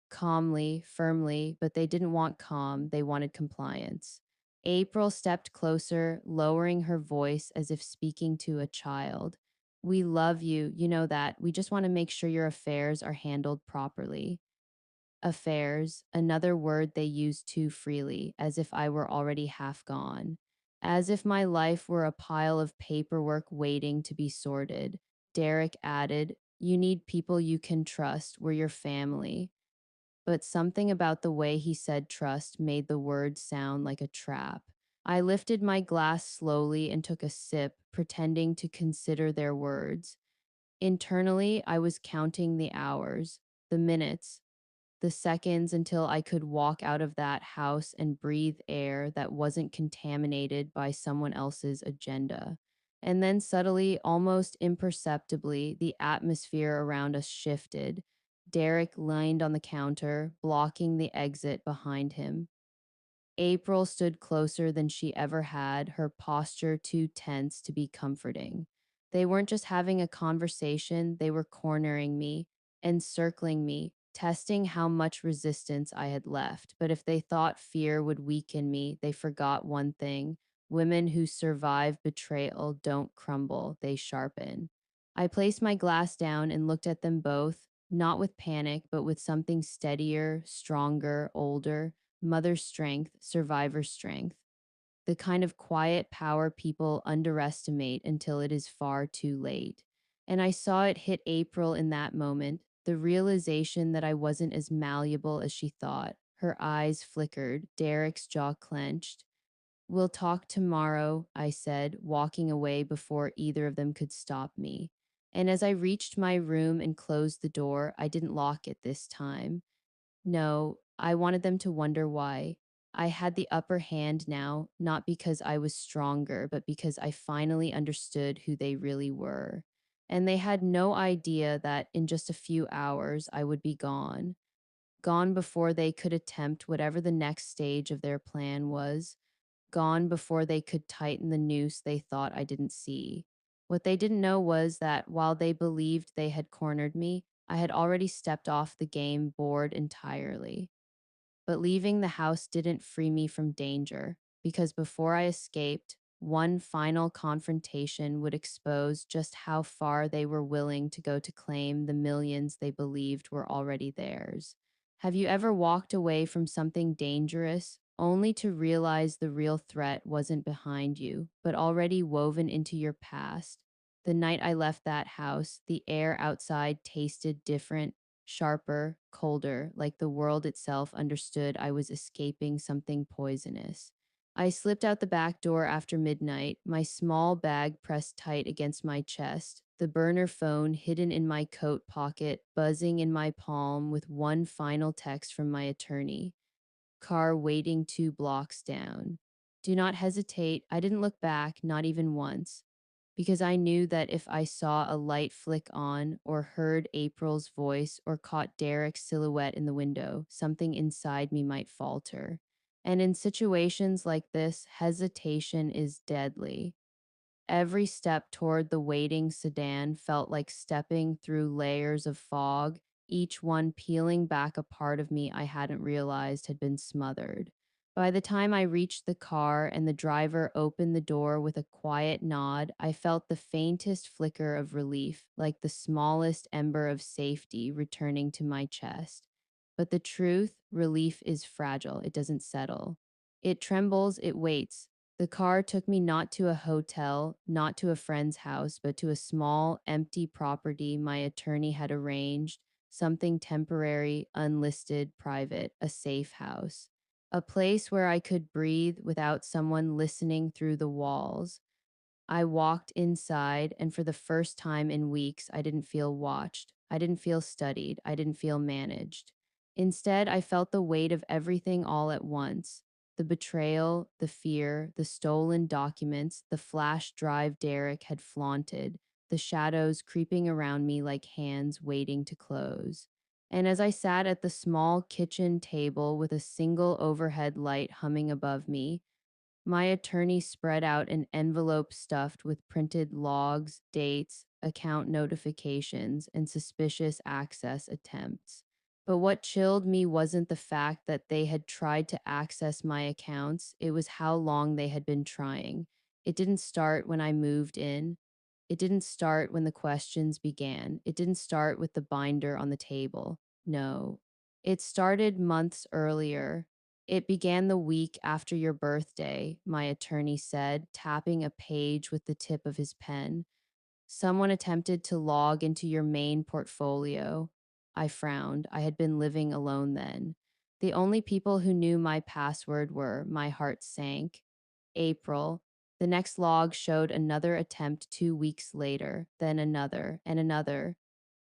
calmly, firmly, but they didn't want calm. They wanted compliance. April stepped closer, lowering her voice as if speaking to a child. We love you. You know that. We just want to make sure your affairs are handled properly. Affairs, another word they use too freely, as if I were already half gone. As if my life were a pile of paperwork waiting to be sorted. Derek added, "You need people you can trust. We're your family." But something about the way he said trust made the words sound like a trap. I lifted my glass slowly and took a sip, pretending to consider their words. Internally, I was counting the hours, the minutes, the seconds until I could walk out of that house and breathe air that wasn't contaminated by someone else's agenda. And then suddenly, almost imperceptibly, the atmosphere around us shifted. Derek leaned on the counter, blocking the exit behind him. April stood closer than she ever had, her posture too tense to be comforting. They weren't just having a conversation, they were cornering me, encircling me, testing how much resistance I had left. But if they thought fear would weaken me, they forgot one thing: women who survive betrayal don't crumble, they sharpen. I placed my glass down and looked at them both, not with panic, but with something steadier, stronger, older. Mother strength, survivor strength, the kind of quiet power people underestimate until it is far too late. And I saw it hit April in that moment, the realization that I wasn't as malleable as she thought. Her eyes flickered, Derek's jaw clenched. "We'll talk tomorrow," I said, walking away before either of them could stop me. And as I reached my room and closed the door, I didn't lock it this time. No, I wanted them to wonder why. I had the upper hand now, not because I was stronger, but because I finally understood who they really were. And they had no idea that in just a few hours I would be gone. Gone before they could attempt whatever the next stage of their plan was. Gone before they could tighten the noose they thought I didn't see. What they didn't know was that while they believed they had cornered me, I had already stepped off the game board entirely. But leaving the house didn't free me from danger, because before I escaped, one final confrontation would expose just how far they were willing to go to claim the millions they believed were already theirs. Have you ever walked away from something dangerous only to realize the real threat wasn't behind you, but already woven into your past? The night I left that house, the air outside tasted different, sharper, colder, like the world itself understood I was escaping something poisonous. I slipped out the back door after midnight, my small bag pressed tight against my chest, the burner phone hidden in my coat pocket, buzzing in my palm with one final text from my attorney. Car waiting 2 blocks down. Do not hesitate. I didn't look back, not even once, because I knew that if I saw a light flick on, or heard April's voice, or caught Derek's silhouette in the window, something inside me might falter. And in situations like this, hesitation is deadly. Every step toward the waiting sedan felt like stepping through layers of fog, each one peeling back a part of me I hadn't realized had been smothered. By the time I reached the car and the driver opened the door with a quiet nod, I felt the faintest flicker of relief, like the smallest ember of safety returning to my chest. But the truth, relief is fragile, it doesn't settle. It trembles, it waits. The car took me not to a hotel, not to a friend's house, but to a small, empty property my attorney had arranged, something temporary, unlisted, private, a safe house. A place where I could breathe without someone listening through the walls. I walked inside, and for the first time in weeks, I didn't feel watched. I didn't feel studied. I didn't feel managed. Instead, I felt the weight of everything all at once: the betrayal, the fear, the stolen documents, the flash drive Derek had flaunted, the shadows creeping around me like hands waiting to close. And as I sat at the small kitchen table with a single overhead light humming above me, my attorney spread out an envelope stuffed with printed logs, dates, account notifications, and suspicious access attempts. But what chilled me wasn't the fact that they had tried to access my accounts, it was how long they had been trying. It didn't start when I moved in. It didn't start when the questions began. It didn't start with the binder on the table. No, it started months earlier. It began the week after your birthday, my attorney said, tapping a page with the tip of his pen. Someone attempted to log into your main portfolio. I frowned. I had been living alone then. The only people who knew my password were, my heart sank. April. The next log showed another attempt 2 weeks later, then another, and another.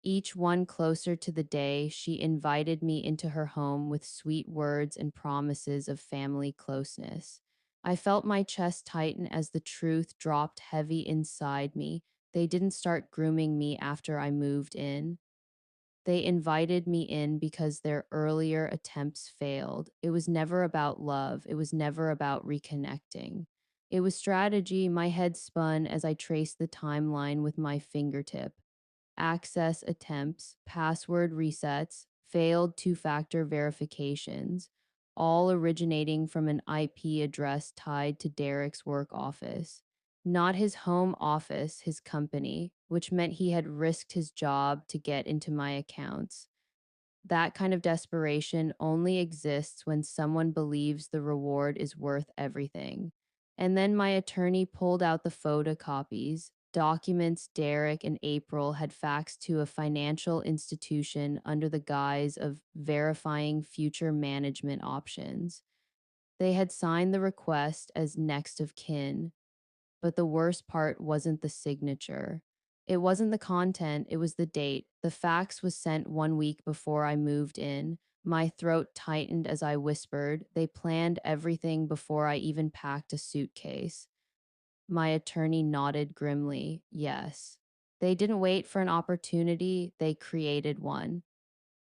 Each one closer to the day she invited me into her home with sweet words and promises of family closeness. I felt my chest tighten as the truth dropped heavy inside me. They didn't start grooming me after I moved in. They invited me in because their earlier attempts failed. It was never about love, it was never about reconnecting. It was strategy. My head spun as I traced the timeline with my fingertip. Access attempts, password resets, failed two factor verifications, all originating from an IP address tied to Derek's work office. Not his home office, his company, which meant he had risked his job to get into my accounts. That kind of desperation only exists when someone believes the reward is worth everything. And then my attorney pulled out the photocopies, documents Derek and April had faxed to a financial institution under the guise of verifying future management options. They had signed the request as next of kin, but the worst part wasn't the signature. It wasn't the content, it was the date. The fax was sent 1 week before I moved in. My throat tightened as I whispered. They planned everything before I even packed a suitcase. My attorney nodded grimly. Yes. They didn't wait for an opportunity, they created one.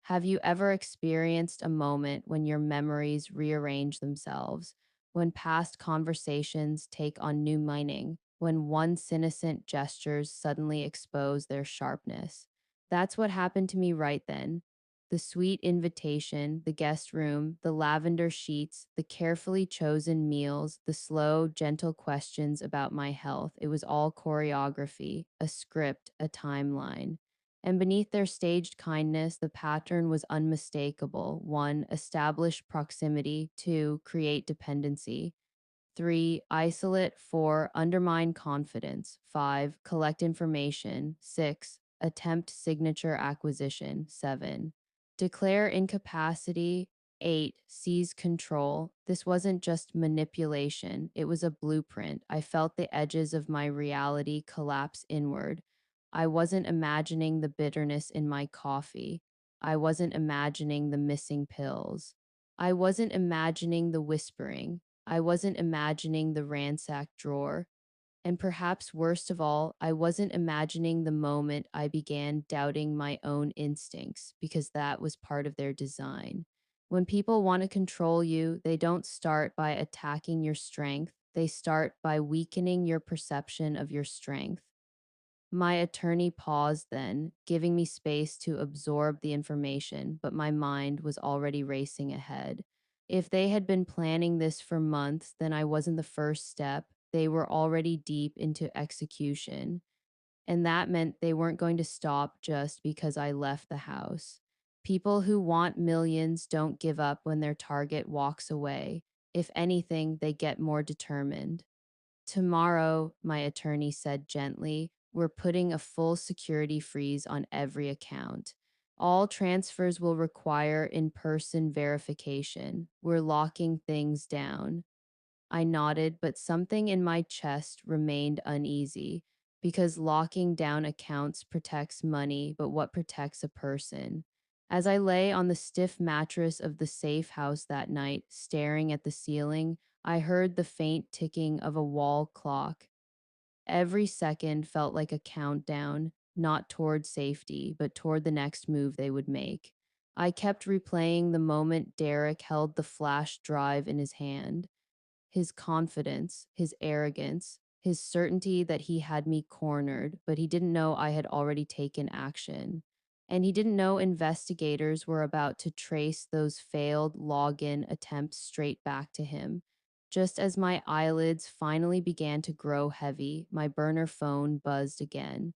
Have you ever experienced a moment when your memories rearrange themselves, when past conversations take on new meaning, when once innocent gestures suddenly expose their sharpness? That's what happened to me right then. The sweet invitation, the guest room, the lavender sheets, the carefully chosen meals, the slow, gentle questions about my health. It was all choreography, a script, a timeline. And beneath their staged kindness, the pattern was unmistakable. 1. Establish proximity. 2. Create dependency. 3. Isolate. 4. Undermine confidence. 5. Collect information. 6. Attempt signature acquisition. 7. Declare incapacity. 8. Seize control. This wasn't just manipulation, it was a blueprint. I felt the edges of my reality collapse inward. I wasn't imagining the bitterness in my coffee. I wasn't imagining the missing pills. I wasn't imagining the whispering. I wasn't imagining the ransacked drawer. And perhaps worst of all, I wasn't imagining the moment I began doubting my own instincts because that was part of their design. When people want to control you, they don't start by attacking your strength, they start by weakening your perception of your strength. My attorney paused then, giving me space to absorb the information, but my mind was already racing ahead. If they had been planning this for months, then I wasn't the first step. They were already deep into execution. And that meant they weren't going to stop just because I left the house. People who want millions don't give up when their target walks away. If anything, they get more determined. Tomorrow, my attorney said gently, we're putting a full security freeze on every account. All transfers will require in person verification. We're locking things down. I nodded, but something in my chest remained uneasy because locking down accounts protects money, but what protects a person? As I lay on the stiff mattress of the safe house that night, staring at the ceiling, I heard the faint ticking of a wall clock. Every second felt like a countdown, not toward safety, but toward the next move they would make. I kept replaying the moment Derek held the flash drive in his hand. His confidence, his arrogance, his certainty that he had me cornered, but he didn't know I had already taken action. And he didn't know investigators were about to trace those failed login attempts straight back to him. Just as my eyelids finally began to grow heavy, my burner phone buzzed again.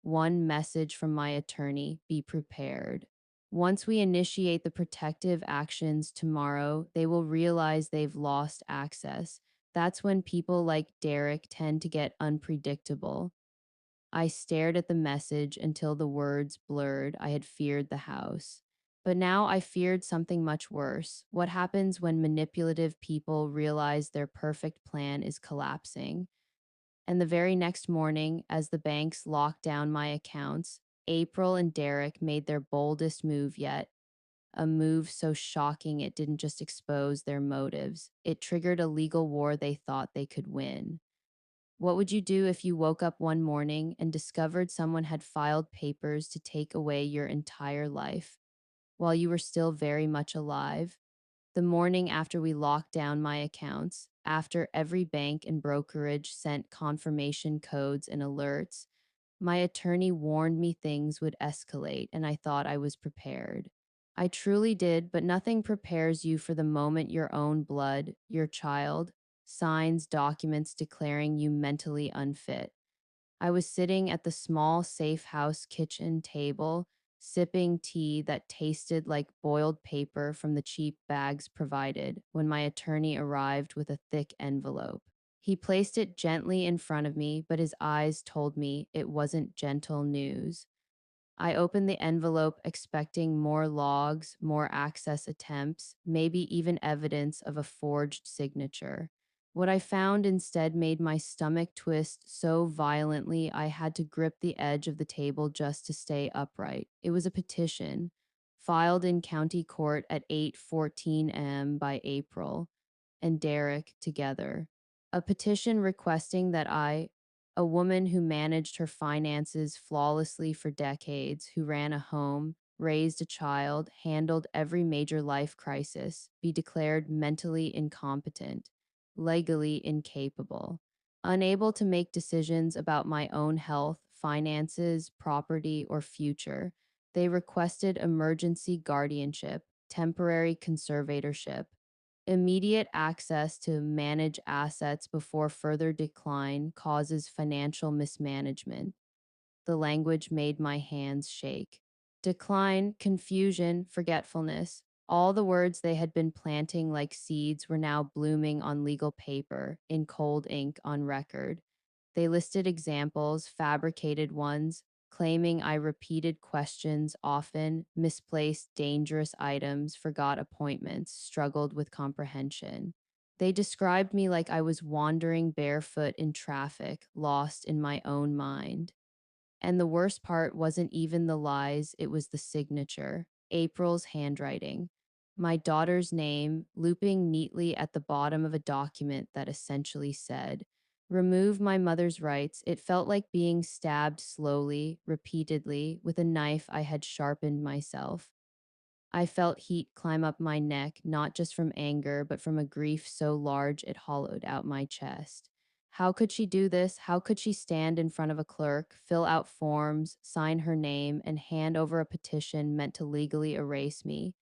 One message from my attorney: be prepared. Once we initiate the protective actions tomorrow, they will realize they've lost access. That's when people like Derek tend to get unpredictable. I stared at the message until the words blurred. I had feared the house. But now I feared something much worse. What happens when manipulative people realize their perfect plan is collapsing? And the very next morning, as the banks locked down my accounts, April and Derek made their boldest move yet. A move so shocking it didn't just expose their motives, it triggered a legal war they thought they could win. What would you do if you woke up one morning and discovered someone had filed papers to take away your entire life while you were still very much alive? The morning after we locked down my accounts, after every bank and brokerage sent confirmation codes and alerts, my attorney warned me things would escalate, and I thought I was prepared. I truly did, but nothing prepares you for the moment your own blood, your child, signs documents declaring you mentally unfit. I was sitting at the small safe house kitchen table, sipping tea that tasted like boiled paper from the cheap bags provided, when my attorney arrived with a thick envelope. He placed it gently in front of me, but his eyes told me it wasn't gentle news. I opened the envelope expecting more logs, more access attempts, maybe even evidence of a forged signature. What I found instead made my stomach twist so violently I had to grip the edge of the table just to stay upright. It was a petition, filed in county court at 8:14 a.m. by April and Derek together. A petition requesting that I, a woman who managed her finances flawlessly for decades, who ran a home, raised a child, handled every major life crisis, be declared mentally incompetent, legally incapable, unable to make decisions about my own health, finances, property, or future. They requested emergency guardianship, temporary conservatorship, immediate access to manage assets before further decline causes financial mismanagement. The language made my hands shake. Decline, confusion, forgetfulness. All the words they had been planting like seeds were now blooming on legal paper, in cold ink on record. They listed examples, fabricated ones, claiming I repeated questions often, misplaced dangerous items, forgot appointments, struggled with comprehension. They described me like I was wandering barefoot in traffic, lost in my own mind. And the worst part wasn't even the lies, it was the signature, April's handwriting. My daughter's name, looping neatly at the bottom of a document that essentially said, remove my mother's rights. It felt like being stabbed slowly, repeatedly, with a knife I had sharpened myself. I felt heat climb up my neck, not just from anger, but from a grief so large it hollowed out my chest. How could she do this? How could she stand in front of a clerk, fill out forms, sign her name, and hand over a petition meant to legally erase me?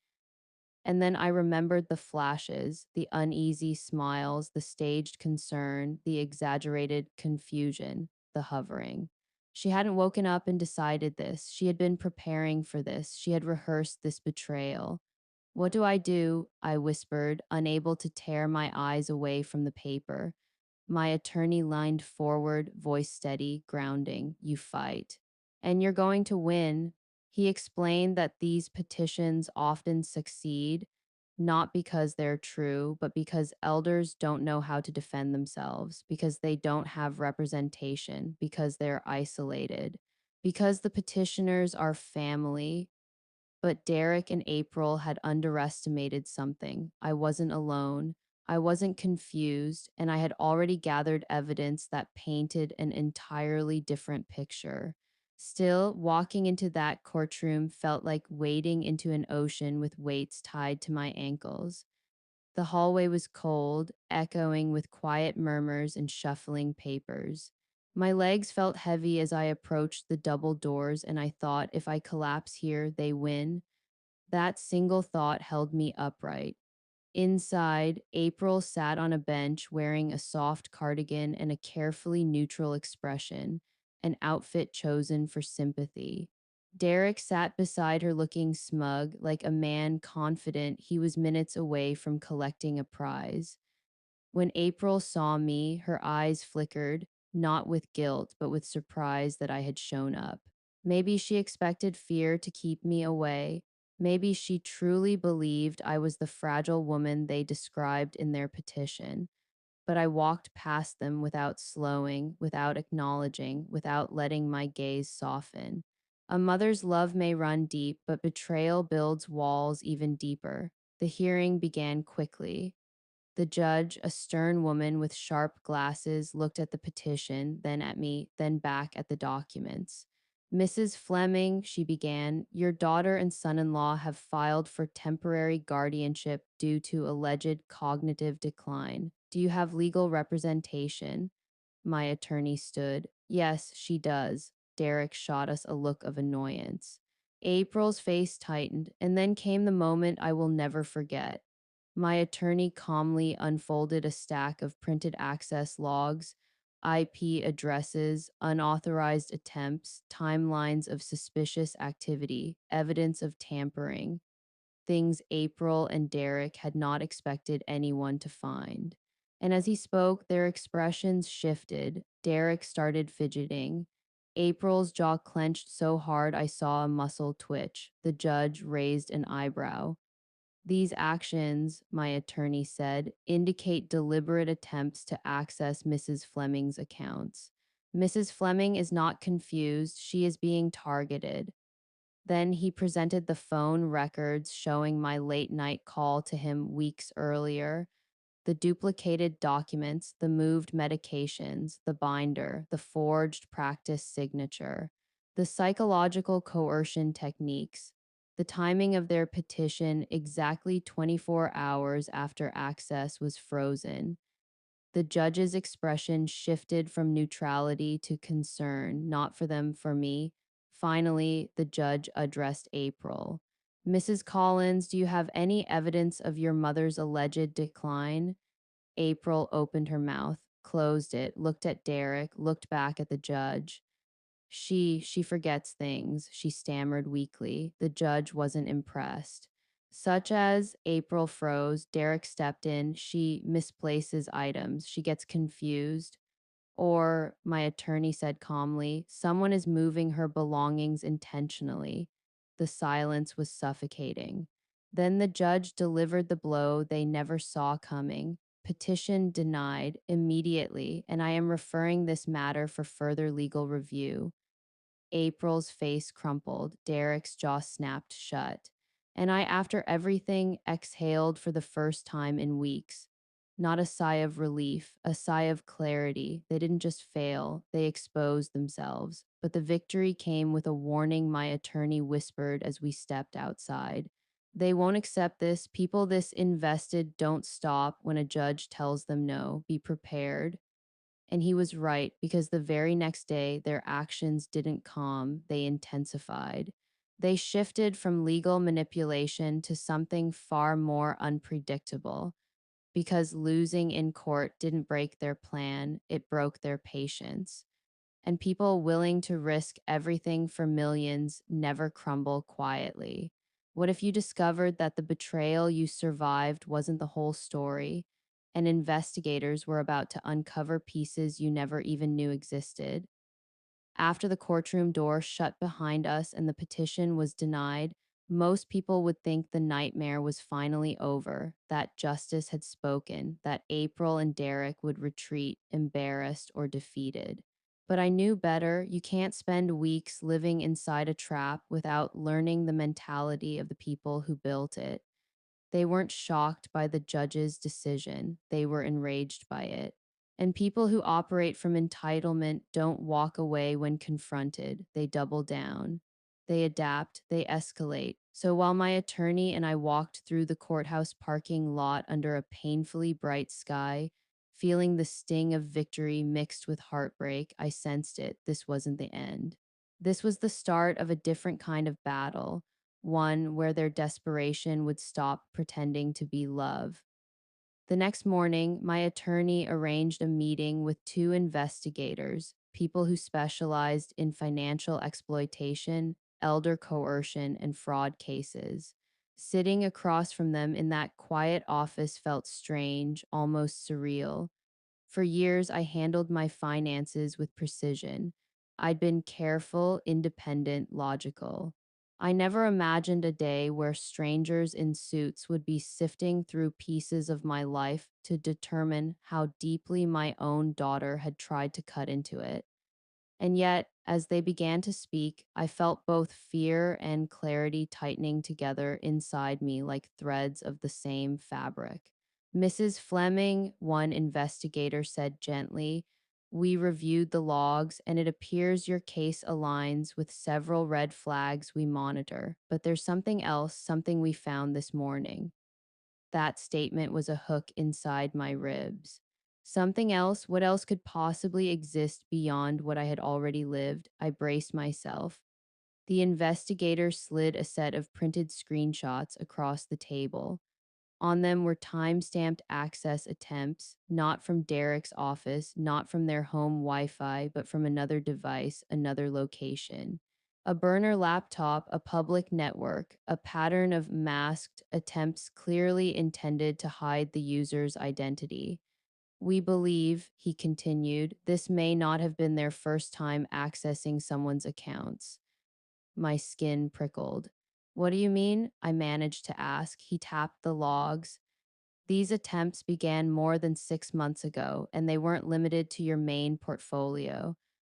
And then I remembered the flashes, the uneasy smiles, the staged concern, the exaggerated confusion, the hovering. She hadn't woken up and decided this. She had been preparing for this. She had rehearsed this betrayal. What do I do? I whispered, unable to tear my eyes away from the paper. My attorney leaned forward, voice steady, grounding. You fight. And you're going to win. He explained that these petitions often succeed, not because they're true, but because elders don't know how to defend themselves, because they don't have representation, because they're isolated, because the petitioners are family. But Derek and April had underestimated something. I wasn't alone. I wasn't confused, and I had already gathered evidence that painted an entirely different picture. Still, walking into that courtroom felt like wading into an ocean with weights tied to my ankles. The hallway was cold, echoing with quiet murmurs and shuffling papers. My legs felt heavy as I approached the double doors, and I thought, if I collapse here, they win. That single thought held me upright. Inside, April sat on a bench wearing a soft cardigan and a carefully neutral expression, an outfit chosen for sympathy. Derek sat beside her looking smug, like a man confident he was minutes away from collecting a prize. When April saw me, her eyes flickered, not with guilt, but with surprise that I had shown up. Maybe she expected fear to keep me away. Maybe she truly believed I was the fragile woman they described in their petition. But I walked past them without slowing, without acknowledging, without letting my gaze soften. A mother's love may run deep, but betrayal builds walls even deeper. The hearing began quickly. The judge, a stern woman with sharp glasses, looked at the petition, then at me, then back at the documents. Mrs. Fleming, she began, your daughter and son in law have filed for temporary guardianship due to alleged cognitive decline. Do you have legal representation? My attorney stood. Yes, she does. Derek shot us a look of annoyance. April's face tightened, and then came the moment I will never forget. My attorney calmly unfolded a stack of printed access logs, IP addresses, unauthorized attempts, timelines of suspicious activity, evidence of tampering, things April and Derek had not expected anyone to find. And as he spoke, their expressions shifted. Derek started fidgeting. April's jaw clenched so hard I saw a muscle twitch. The judge raised an eyebrow. These actions, my attorney said, indicate deliberate attempts to access Mrs. Fleming's accounts. Mrs. Fleming is not confused, she is being targeted. Then he presented the phone records showing my late night call to him weeks earlier, the duplicated documents, the moved medications, the binder, the forged practice signature, the psychological coercion techniques, the timing of their petition exactly 24 hours after access was frozen. The judge's expression shifted from neutrality to concern, not for them, for me. Finally, the judge addressed April. Mrs. Collins, do you have any evidence of your mother's alleged decline? April opened her mouth, closed it, looked at Derek, looked back at the judge. She forgets things, she stammered weakly. The judge wasn't impressed. Such as April froze, Derek stepped in, she misplaces items, she gets confused. Or, my attorney said calmly, someone is moving her belongings intentionally. The silence was suffocating. Then the judge delivered the blow they never saw coming. Petition denied immediately, and I am referring this matter for further legal review. April's face crumpled. Derek's jaw snapped shut. And I, after everything, exhaled for the first time in weeks. Not a sigh of relief, a sigh of clarity. They didn't just fail, they exposed themselves. But the victory came with a warning my attorney whispered as we stepped outside. They won't accept this. People this invested don't stop when a judge tells them no. Be prepared. And he was right because the very next day, their actions didn't calm, they intensified. They shifted from legal manipulation to something far more unpredictable. Because losing in court didn't break their plan, it broke their patience. And people willing to risk everything for millions never crumble quietly. What if you discovered that the betrayal you survived wasn't the whole story, and investigators were about to uncover pieces you never even knew existed? After the courtroom door shut behind us and the petition was denied, most people would think the nightmare was finally over, that justice had spoken, that April and Derek would retreat, embarrassed or defeated. But I knew better. You can't spend weeks living inside a trap without learning the mentality of the people who built it. They weren't shocked by the judge's decision, they were enraged by it. And people who operate from entitlement don't walk away when confronted, they double down. They adapt, they escalate. So while my attorney and I walked through the courthouse parking lot under a painfully bright sky, feeling the sting of victory mixed with heartbreak, I sensed it. This wasn't the end. This was the start of a different kind of battle, one where their desperation would stop pretending to be love. The next morning, my attorney arranged a meeting with two investigators, people who specialized in financial exploitation, elder coercion, and fraud cases. Sitting across from them in that quiet office felt strange, almost surreal. For years, I handled my finances with precision. I'd been careful, independent, logical. I never imagined a day where strangers in suits would be sifting through pieces of my life to determine how deeply my own daughter had tried to cut into it. And yet, as they began to speak, I felt both fear and clarity tightening together inside me like threads of the same fabric. Mrs. Fleming, one investigator said gently, we reviewed the logs and it appears your case aligns with several red flags we monitor. But there's something else, something we found this morning. That statement was a hook inside my ribs. Something else, what else could possibly exist beyond what I had already lived? I braced myself. The investigator slid a set of printed screenshots across the table. On them were time-stamped access attempts, not from Derek's office, not from their home Wi-Fi, but from another device, another location. A burner laptop, a public network, a pattern of masked attempts clearly intended to hide the user's identity. We believe, he continued, this may not have been their first time accessing someone's accounts. My skin prickled. What do you mean? I managed to ask. He tapped the logs. These attempts began more than 6 months ago, and they weren't limited to your main portfolio.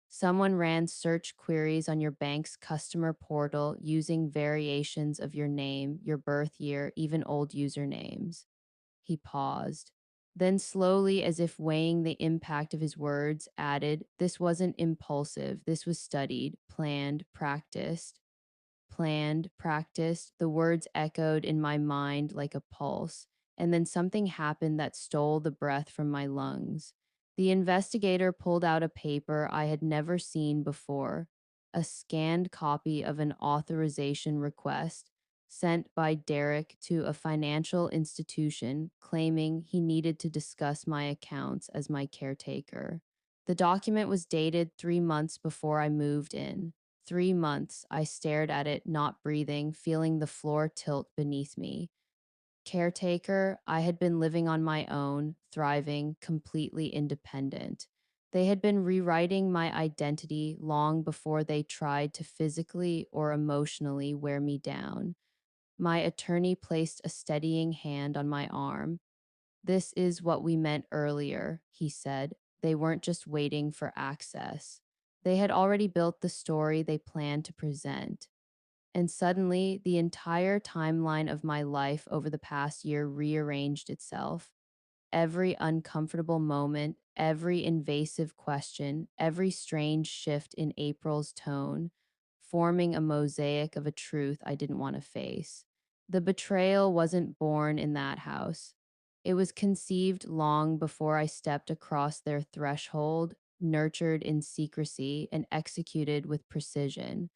Someone ran search queries on your bank's customer portal using variations of your name, your birth year, even old usernames. He paused. Then, slowly, as if weighing the impact of his words, added, this wasn't impulsive. This was studied, planned, practiced. Planned, practiced, the words echoed in my mind like a pulse, and then something happened that stole the breath from my lungs. The investigator pulled out a paper I had never seen before, a scanned copy of an authorization request sent by Derek to a financial institution claiming he needed to discuss my accounts as my caretaker. The document was dated 3 months before I moved in. 3 months, I stared at it, not breathing, feeling the floor tilt beneath me. Caretaker, I had been living on my own, thriving, completely independent. They had been rewriting my identity long before they tried to physically or emotionally wear me down. My attorney placed a steadying hand on my arm. This is what we meant earlier, he said. They weren't just waiting for access. They had already built the story they planned to present. And suddenly, the entire timeline of my life over the past year rearranged itself. Every uncomfortable moment, every invasive question, every strange shift in April's tone, forming a mosaic of a truth I didn't want to face. The betrayal wasn't born in that house. It was conceived long before I stepped across their threshold, nurtured in secrecy, and executed with precision.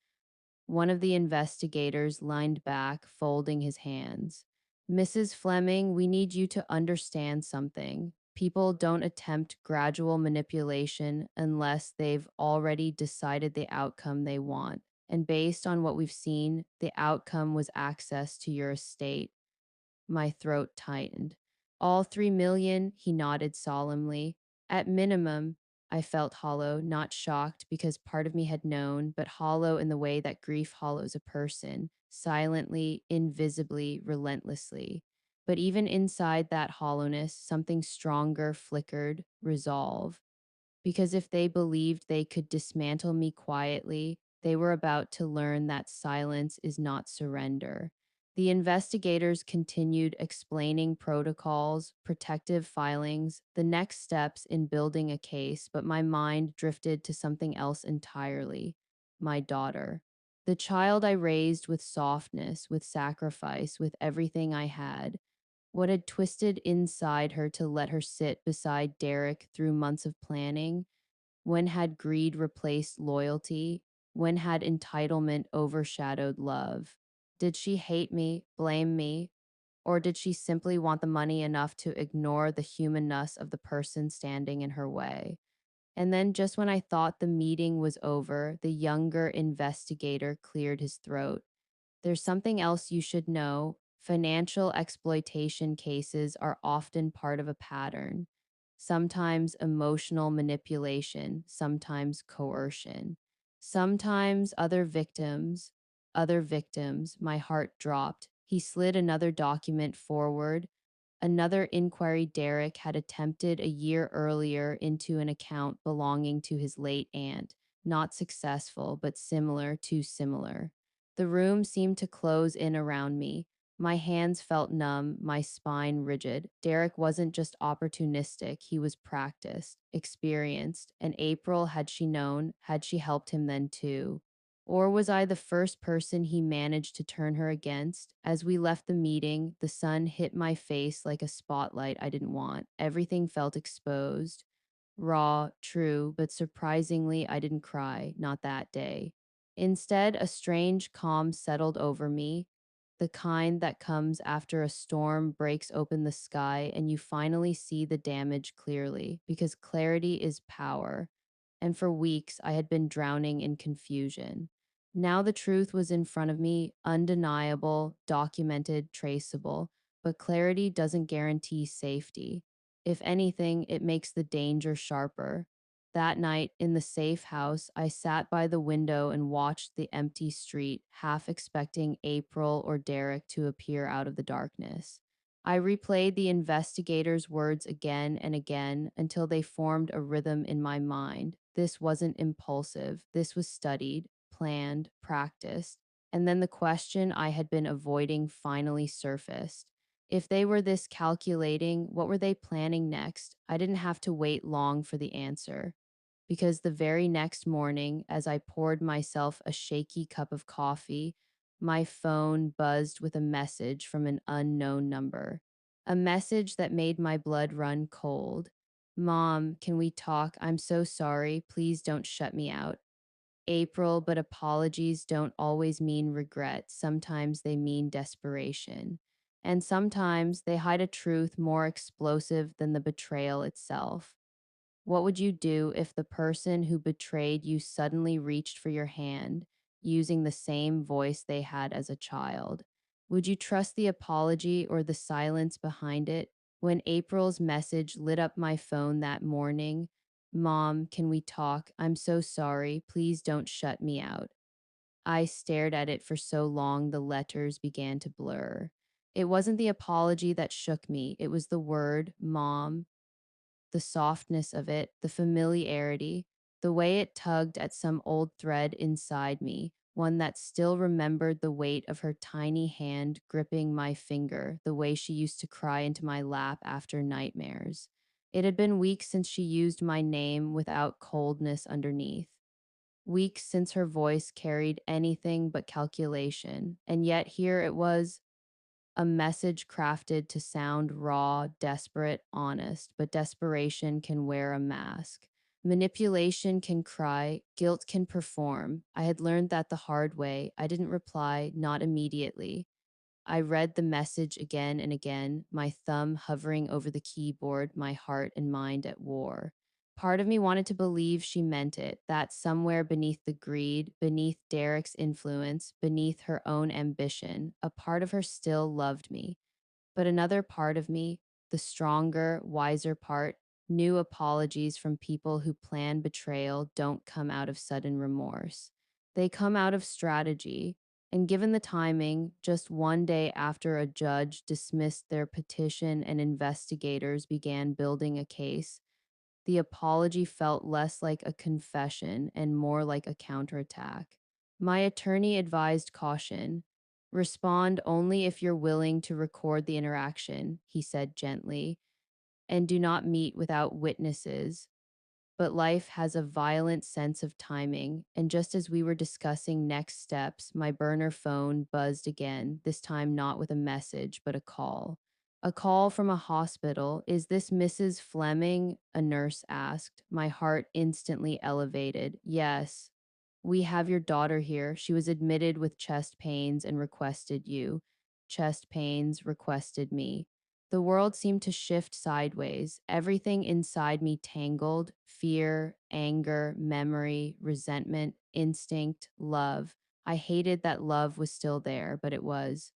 One of the investigators leaned back, folding his hands. Mrs. Fleming, we need you to understand something. People don't attempt gradual manipulation unless they've already decided the outcome they want. And based on what we've seen, the outcome was access to your estate. My throat tightened. All 3 million, he nodded solemnly. At minimum, I felt hollow, not shocked because part of me had known, but hollow in the way that grief hollows a person, silently, invisibly, relentlessly. But even inside that hollowness, something stronger flickered, resolve. Because if they believed they could dismantle me quietly, they were about to learn that silence is not surrender. The investigators continued explaining protocols, protective filings, the next steps in building a case, but my mind drifted to something else entirely: my daughter. The child I raised with softness, with sacrifice, with everything I had. What had twisted inside her to let her sit beside Derek through months of planning? When had greed replaced loyalty? When had entitlement overshadowed love? Did she hate me, blame me, Or did she simply want the money enough to ignore the humanness of the person standing in her way? And then, just when I thought the meeting was over, the younger investigator cleared his throat. There's something else you should know. Financial exploitation cases are often part of a pattern. Sometimes emotional manipulation, sometimes coercion. Sometimes other victims, my heart dropped. He slid another document forward. Another inquiry Derek had attempted a year earlier into an account belonging to his late aunt. Not successful, but similar, too similar. The room seemed to close in around me. My hands felt numb, my spine rigid. Derek wasn't just opportunistic, he was practiced, experienced, and April, had she known, had she helped him then too? Or was I the first person he managed to turn her against? As we left the meeting, the sun hit my face like a spotlight I didn't want. Everything felt exposed. Raw, true, but surprisingly, I didn't cry, not that day. Instead, a strange calm settled over me, the kind that comes after a storm breaks open the sky and you finally see the damage clearly, because clarity is power. And for weeks, I had been drowning in confusion. Now the truth was in front of me, undeniable, documented, traceable, but clarity doesn't guarantee safety. If anything, it makes the danger sharper. That night, in the safe house, I sat by the window and watched the empty street, half expecting April or Derek to appear out of the darkness. I replayed the investigator's words again and again until they formed a rhythm in my mind. This wasn't impulsive, this was studied, planned, practiced. And then the question I had been avoiding finally surfaced. If they were this calculating, what were they planning next? I didn't have to wait long for the answer. Because the very next morning, as I poured myself a shaky cup of coffee, my phone buzzed with a message from an unknown number. A message that made my blood run cold. Mom, can we talk? I'm so sorry. Please don't shut me out. April, but apologies don't always mean regret. Sometimes they mean desperation. And sometimes they hide a truth more explosive than the betrayal itself. What would you do if the person who betrayed you suddenly reached for your hand, using the same voice they had as a child? Would you trust the apology or the silence behind it? When April's message lit up my phone that morning, Mom, can we talk? I'm so sorry. Please don't shut me out. I stared at it for so long the letters began to blur. It wasn't the apology that shook me, it was the word, Mom, the softness of it, the familiarity, the way it tugged at some old thread inside me, one that still remembered the weight of her tiny hand gripping my finger, the way she used to cry into my lap after nightmares. It had been weeks since she used my name without coldness underneath. Weeks since her voice carried anything but calculation, and yet here it was, a message crafted to sound raw, desperate, honest, but desperation can wear a mask. Manipulation can cry, guilt can perform. I had learned that the hard way. I didn't reply, not immediately. I read the message again and again, my thumb hovering over the keyboard, my heart and mind at war. Part of me wanted to believe she meant it, that somewhere beneath the greed, beneath Derek's influence, beneath her own ambition, a part of her still loved me. But another part of me, the stronger, wiser part, knew apologies from people who plan betrayal don't come out of sudden remorse. They come out of strategy. And given the timing, just one day after a judge dismissed their petition and investigators began building a case, the apology felt less like a confession and more like a counterattack. My attorney advised caution. Respond only if you're willing to record the interaction, he said gently, and do not meet without witnesses. But life has a violent sense of timing, and just as we were discussing next steps, my burner phone buzzed again, this time not with a message, but a call. A call from a hospital. Is this Mrs. Fleming? A nurse asked. My heart instantly elevated. Yes. We have your daughter here. She was admitted with chest pains and requested you. chest pains requested me. The world seemed to shift sideways, everything inside me tangled: fear, anger, memory, resentment, instinct, love. I hated that love was still there, but it was.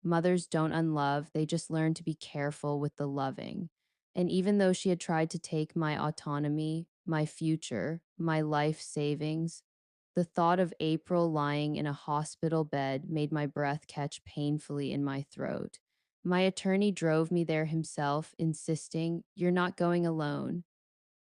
Mothers don't unlove, they just learn to be careful with the loving. And even though she had tried to take my autonomy, my future, my life savings, the thought of April lying in a hospital bed made my breath catch painfully in my throat. My attorney drove me there himself, insisting, "You're not going alone."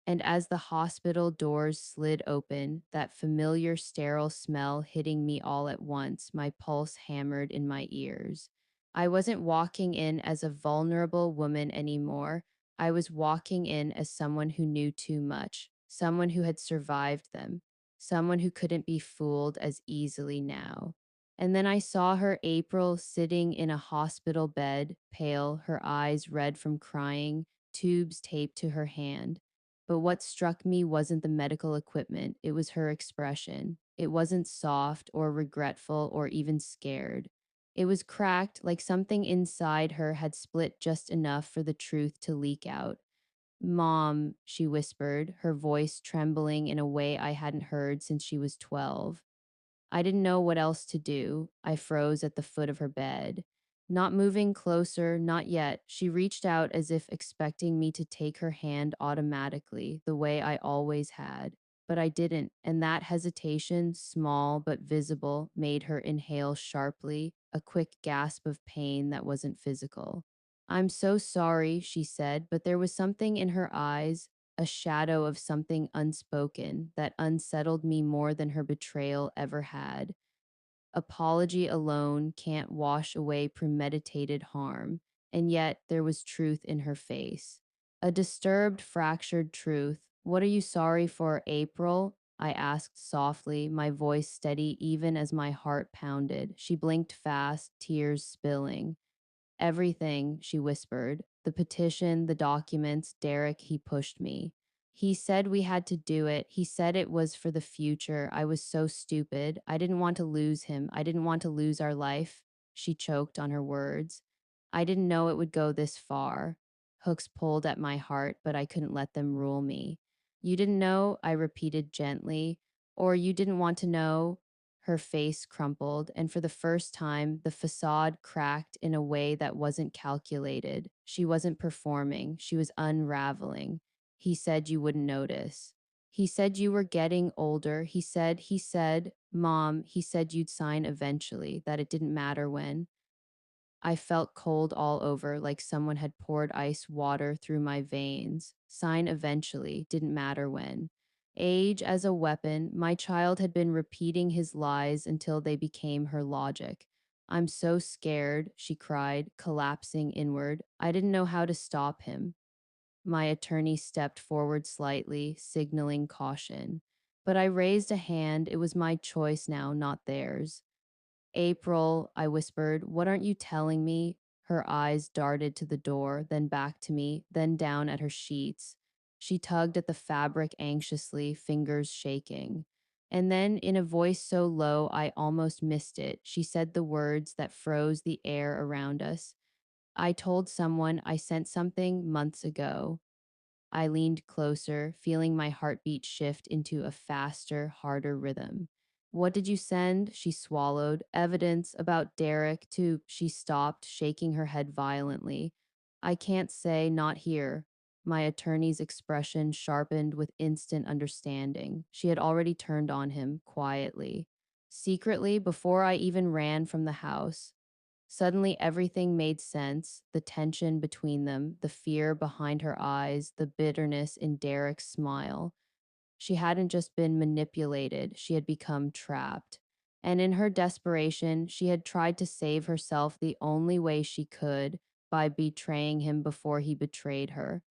And as the hospital doors slid open, that familiar sterile smell hitting me all at once, my pulse hammered in my ears. I wasn't walking in as a vulnerable woman anymore. I was walking in as someone who knew too much, someone who had survived them, someone who couldn't be fooled as easily now. And then I saw her, April, sitting in a hospital bed, pale, her eyes red from crying, tubes taped to her hand. But what struck me wasn't the medical equipment, it was her expression. It wasn't soft or regretful or even scared. It was cracked, like something inside her had split just enough for the truth to leak out. "Mom," she whispered, her voice trembling in a way I hadn't heard since she was 12. I didn't know what else to do. I froze at the foot of her bed. Not moving closer, not yet. She reached out as if expecting me to take her hand automatically, the way I always had. But I didn't, and that hesitation, small but visible, made her inhale sharply, a quick gasp of pain that wasn't physical. "I'm so sorry," she said, but there was something in her eyes, a shadow of something unspoken, that unsettled me more than her betrayal ever had. Apology alone can't wash away premeditated harm, and yet there was truth in her face. A disturbed, fractured truth. "What are you sorry for, April?" I asked softly, my voice steady even as my heart pounded. She blinked fast, tears spilling. "Everything," she whispered. "The petition, the documents, Derek, he pushed me. He said we had to do it. He said it was for the future. I was so stupid. I didn't want to lose him. I didn't want to lose our life." She choked on her words. "I didn't know it would go this far." Hooks pulled at my heart, but I couldn't let them rule me. "You didn't know," I repeated gently. "Or you didn't want to know?" Her face crumpled, and for the first time, the facade cracked in a way that wasn't calculated. She wasn't performing, she was unraveling. "He said you wouldn't notice. He said you were getting older. He said, Mom, he said you'd sign eventually, that it didn't matter when." I felt cold all over, like someone had poured ice water through my veins. Sign eventually, didn't matter when. Age as a weapon, my child had been repeating his lies until they became her logic. "I'm so scared," she cried, collapsing inward. "I didn't know how to stop him." My attorney stepped forward slightly, signaling caution. But I raised a hand. It was my choice now, not theirs. "April," I whispered, "what aren't you telling me?" Her eyes darted to the door, then back to me, then down at her sheets. She tugged at the fabric anxiously, fingers shaking. And then, in a voice so low I almost missed it, she said the words that froze the air around us. "I told someone I sent something months ago." I leaned closer, feeling my heartbeat shift into a faster, harder rhythm. "What did you send?" She swallowed. "Evidence about Derek to—" She stopped, shaking her head violently. "I can't say, not here." My attorney's expression sharpened with instant understanding. She had already turned on him, quietly. Secretly, before I even ran from the house. Suddenly, everything made sense: the tension between them, the fear behind her eyes, the bitterness in Derek's smile. She hadn't just been manipulated, she had become trapped. And in her desperation, she had tried to save herself the only way she could: by betraying him before he betrayed her.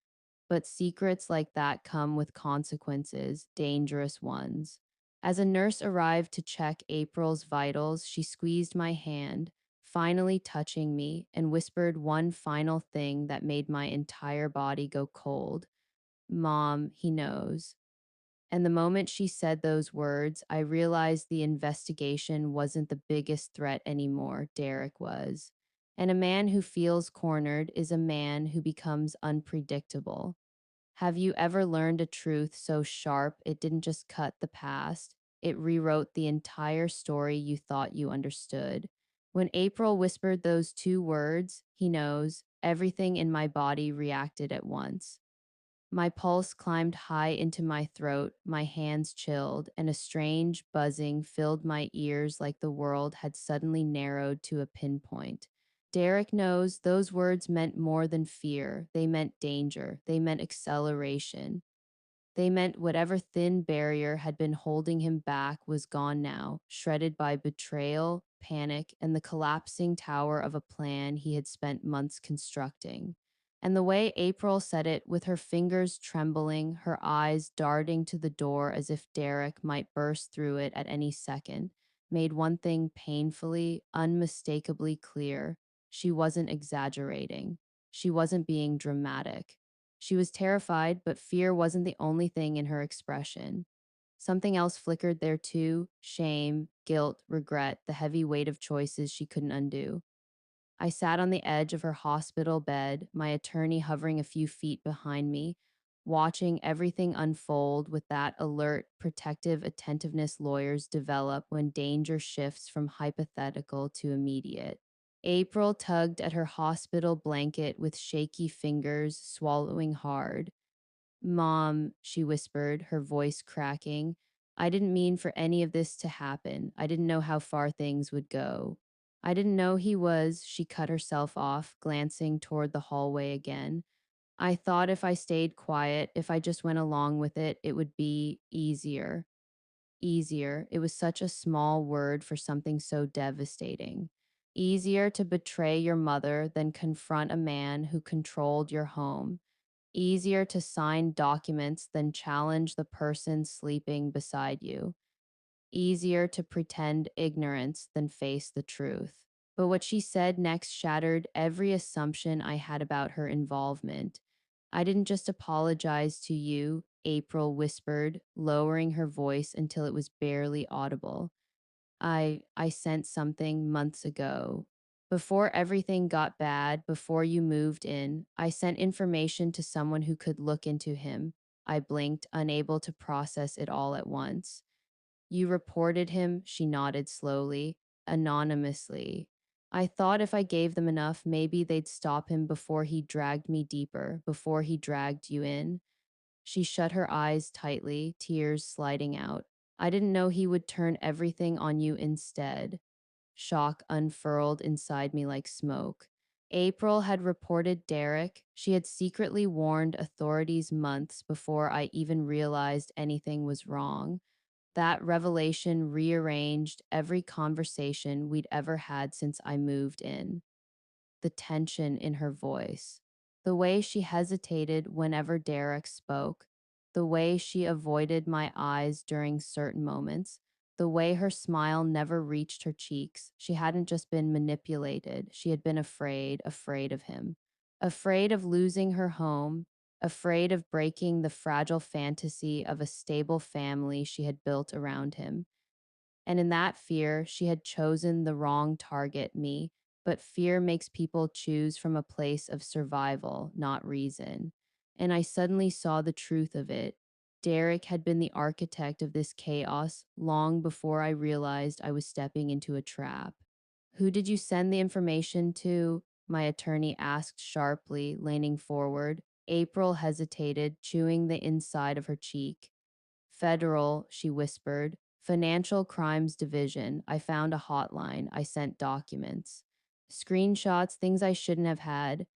But secrets like that come with consequences, dangerous ones. As a nurse arrived to check April's vitals, she squeezed my hand, finally touching me, and whispered one final thing that made my entire body go cold. "Mom, he knows." And the moment she said those words, I realized the investigation wasn't the biggest threat anymore. Derek was. And a man who feels cornered is a man who becomes unpredictable. Have you ever learned a truth so sharp it didn't just cut the past, it rewrote the entire story you thought you understood? When April whispered those two words, he knows, everything in my body reacted at once. My pulse climbed high into my throat, my hands chilled, and a strange buzzing filled my ears like the world had suddenly narrowed to a pinpoint. Derek knows those words meant more than fear. They meant danger. They meant acceleration. They meant whatever thin barrier had been holding him back was gone now, shredded by betrayal, panic, and the collapsing tower of a plan he had spent months constructing. And the way April said it, with her fingers trembling, her eyes darting to the door as if Derek might burst through it at any second, made one thing painfully, unmistakably clear. She wasn't exaggerating. She wasn't being dramatic. She was terrified, but fear wasn't the only thing in her expression. Something else flickered there too: shame, guilt, regret, the heavy weight of choices she couldn't undo. I sat on the edge of her hospital bed, my attorney hovering a few feet behind me, watching everything unfold with that alert, protective attentiveness lawyers develop when danger shifts from hypothetical to immediate. April tugged at her hospital blanket with shaky fingers, swallowing hard. Mom, she whispered, her voice cracking, I didn't mean for any of this to happen. I didn't know how far things would go. I didn't know he was, she cut herself off, glancing toward the hallway again. I thought if I stayed quiet, if I just went along with it, it would be easier. Easier. It was such a small word for something so devastating. Easier to betray your mother than confront a man who controlled your home. Easier to sign documents than challenge the person sleeping beside you. Easier to pretend ignorance than face the truth. But what she said next shattered every assumption I had about her involvement. I didn't just apologize to you, April whispered, lowering her voice until it was barely audible. I sent something months ago. Before everything got bad, before you moved in, I sent information to someone who could look into him. I blinked, unable to process it all at once. You reported him, she nodded slowly, anonymously. I thought if I gave them enough, maybe they'd stop him before he dragged me deeper, before he dragged you in. She shut her eyes tightly, tears sliding out. I didn't know he would turn everything on you instead. Shock unfurled inside me like smoke. April had reported Derek. She had secretly warned authorities months before I even realized anything was wrong. That revelation rearranged every conversation we'd ever had since I moved in. The tension in her voice, the way she hesitated whenever Derek spoke, the way she avoided my eyes during certain moments, the way her smile never reached her cheeks. She hadn't just been manipulated, she had been afraid, afraid of him, afraid of losing her home, afraid of breaking the fragile fantasy of a stable family she had built around him. And in that fear, she had chosen the wrong target, me. But fear makes people choose from a place of survival, not reason. And I suddenly saw the truth of it. Derek had been the architect of this chaos long before I realized I was stepping into a trap. Who did you send the information to? My attorney asked sharply, leaning forward. April hesitated, chewing the inside of her cheek. Federal, she whispered. Financial Crimes Division. I found a hotline. I sent documents. Screenshots, things I shouldn't have had.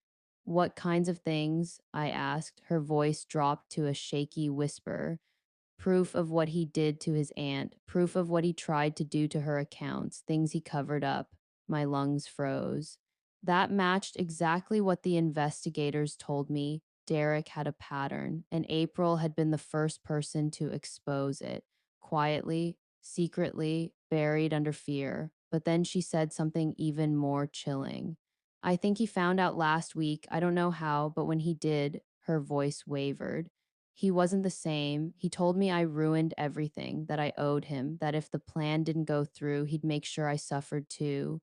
What kinds of things? I asked. Her voice dropped to a shaky whisper. Proof of what he did to his aunt, proof of what he tried to do to her accounts, things he covered up. My lungs froze. That matched exactly what the investigators told me. Derek had a pattern, and April had been the first person to expose it. Quietly, secretly, buried under fear. But then she said something even more chilling. I think he found out last week. I don't know how, but when he did, her voice wavered. He wasn't the same. He told me I ruined everything, that I owed him, that if the plan didn't go through, he'd make sure I suffered too.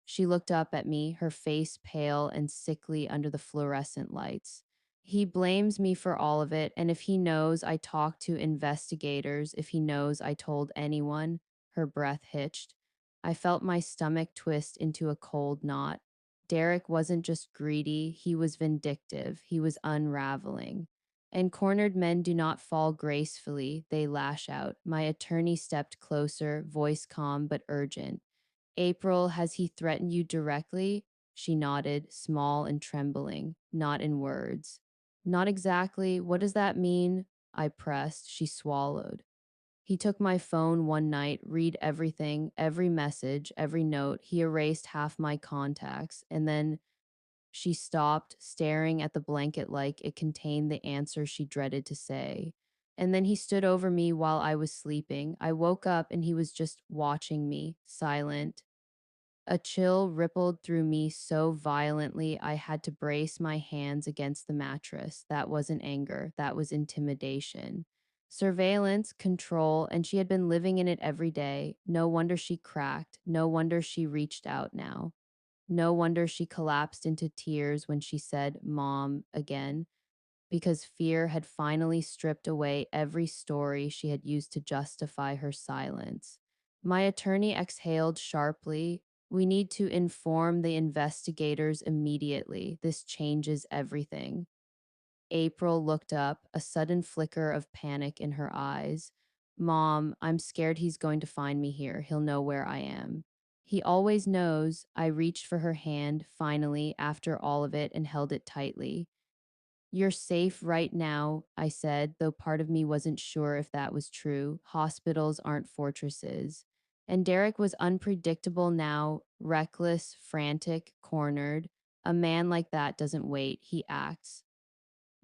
She looked up at me, her face pale and sickly under the fluorescent lights. He blames me for all of it, and if he knows I talked to investigators, if he knows I told anyone, her breath hitched. I felt my stomach twist into a cold knot. Derek wasn't just greedy, he was vindictive, he was unraveling. And cornered men do not fall gracefully, they lash out. My attorney stepped closer, voice calm but urgent. April, has he threatened you directly? She nodded, small and trembling, not in words. Not exactly. What does that mean? I pressed. She swallowed. He took my phone one night, read everything, every message, every note. He erased half my contacts, and then she stopped, staring at the blanket like it contained the answer she dreaded to say. And then he stood over me while I was sleeping. I woke up and he was just watching me, silent. A chill rippled through me so violently I had to brace my hands against the mattress. That wasn't anger, that was intimidation. Surveillance, control, and she had been living in it every day. No wonder she cracked. No wonder she reached out now. No wonder she collapsed into tears when she said, Mom, again, because fear had finally stripped away every story she had used to justify her silence. My attorney exhaled sharply. We need to inform the investigators immediately. This changes everything. April looked up, a sudden flicker of panic in her eyes. Mom, I'm scared he's going to find me here. He'll know where I am. He always knows. I reached for her hand, finally, after all of it, and held it tightly. You're safe right now, I said, though part of me wasn't sure if that was true. Hospitals aren't fortresses. And Derek was unpredictable now, reckless, frantic, cornered. A man like that doesn't wait, he acts.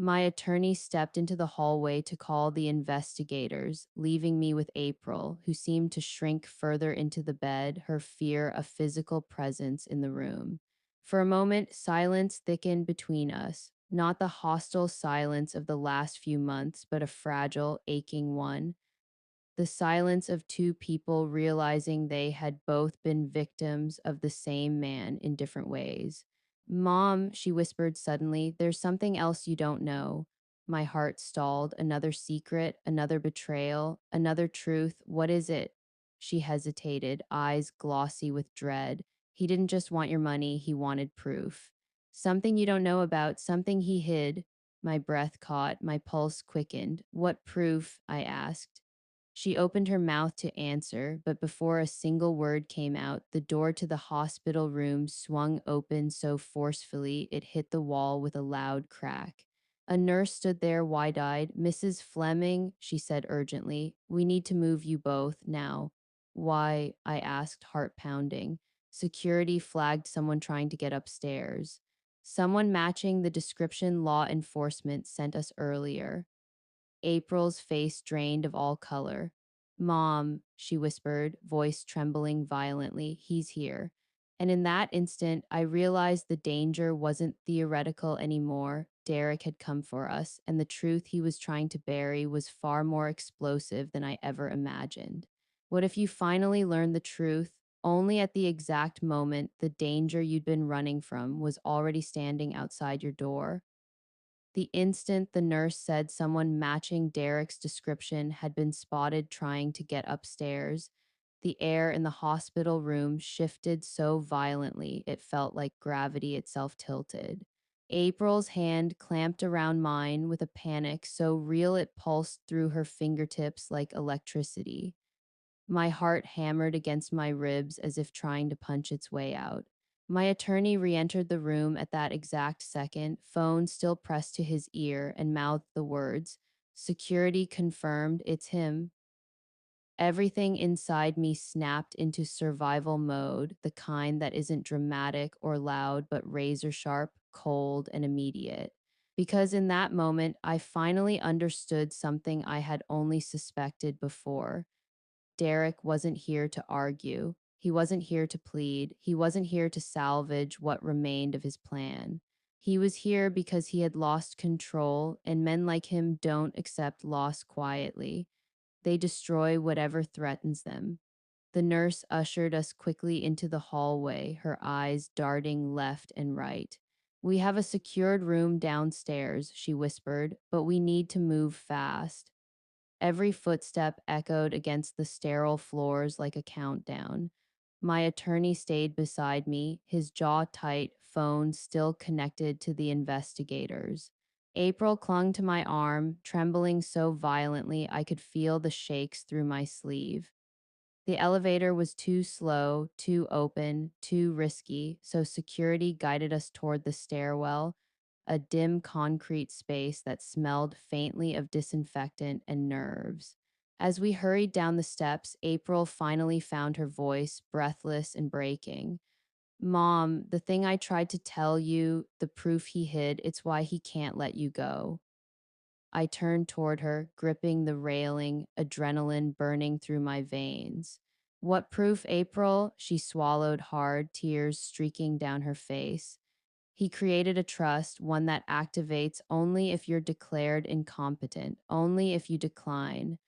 My attorney stepped into the hallway to call the investigators, leaving me with April, who seemed to shrink further into the bed, her fear a physical presence in the room. For a moment, silence thickened between us, not the hostile silence of the last few months, but a fragile, aching one. The silence of two people realizing they had both been victims of the same man in different ways. Mom, she whispered suddenly, there's something else you don't know. My heart stalled. Another secret, another betrayal, another truth. What is it? She hesitated, eyes glossy with dread. He didn't just want your money, he wanted proof. Something you don't know about, something he hid. My breath caught, my pulse quickened. What proof? I asked. She opened her mouth to answer, but before a single word came out, the door to the hospital room swung open so forcefully it hit the wall with a loud crack. A nurse stood there wide eyed. Mrs. Fleming, she said urgently, we need to move you both now. Why? I asked, heart pounding. Security flagged someone trying to get upstairs. Someone matching the description law enforcement sent us earlier. April's face drained of all color. Mom, she whispered, voice trembling violently, he's here. And in that instant, I realized the danger wasn't theoretical anymore. Derek had come for us, and the truth he was trying to bury was far more explosive than I ever imagined. What if you finally learned the truth? Only at the exact moment the danger you'd been running from was already standing outside your door. The instant the nurse said someone matching Derek's description had been spotted trying to get upstairs, the air in the hospital room shifted so violently it felt like gravity itself tilted. April's hand clamped around mine with a panic so real it pulsed through her fingertips like electricity. My heart hammered against my ribs as if trying to punch its way out. My attorney re entered the room at that exact second, phone still pressed to his ear, and mouthed the words, Security confirmed, it's him. Everything inside me snapped into survival mode, the kind that isn't dramatic or loud, but razor sharp, cold, and immediate. Because in that moment, I finally understood something I had only suspected before. Derek wasn't here to argue. He wasn't here to plead. He wasn't here to salvage what remained of his plan. He was here because he had lost control, and men like him don't accept loss quietly. They destroy whatever threatens them. The nurse ushered us quickly into the hallway, her eyes darting left and right. We have a secured room downstairs, she whispered, but we need to move fast. Every footstep echoed against the sterile floors like a countdown. My attorney stayed beside me, his jaw tight, phone still connected to the investigators. April clung to my arm, trembling so violently I could feel the shakes through my sleeve. The elevator was too slow, too open, too risky, so security guided us toward the stairwell, a dim concrete space that smelled faintly of disinfectant and nerves. As we hurried down the steps, April finally found her voice, breathless and breaking. Mom, the thing I tried to tell you, the proof he hid, it's why he can't let you go. I turned toward her, gripping the railing, adrenaline burning through my veins. What proof, April? She swallowed hard, tears streaking down her face. He created a trust, one that activates only if you're declared incompetent, only if you decline,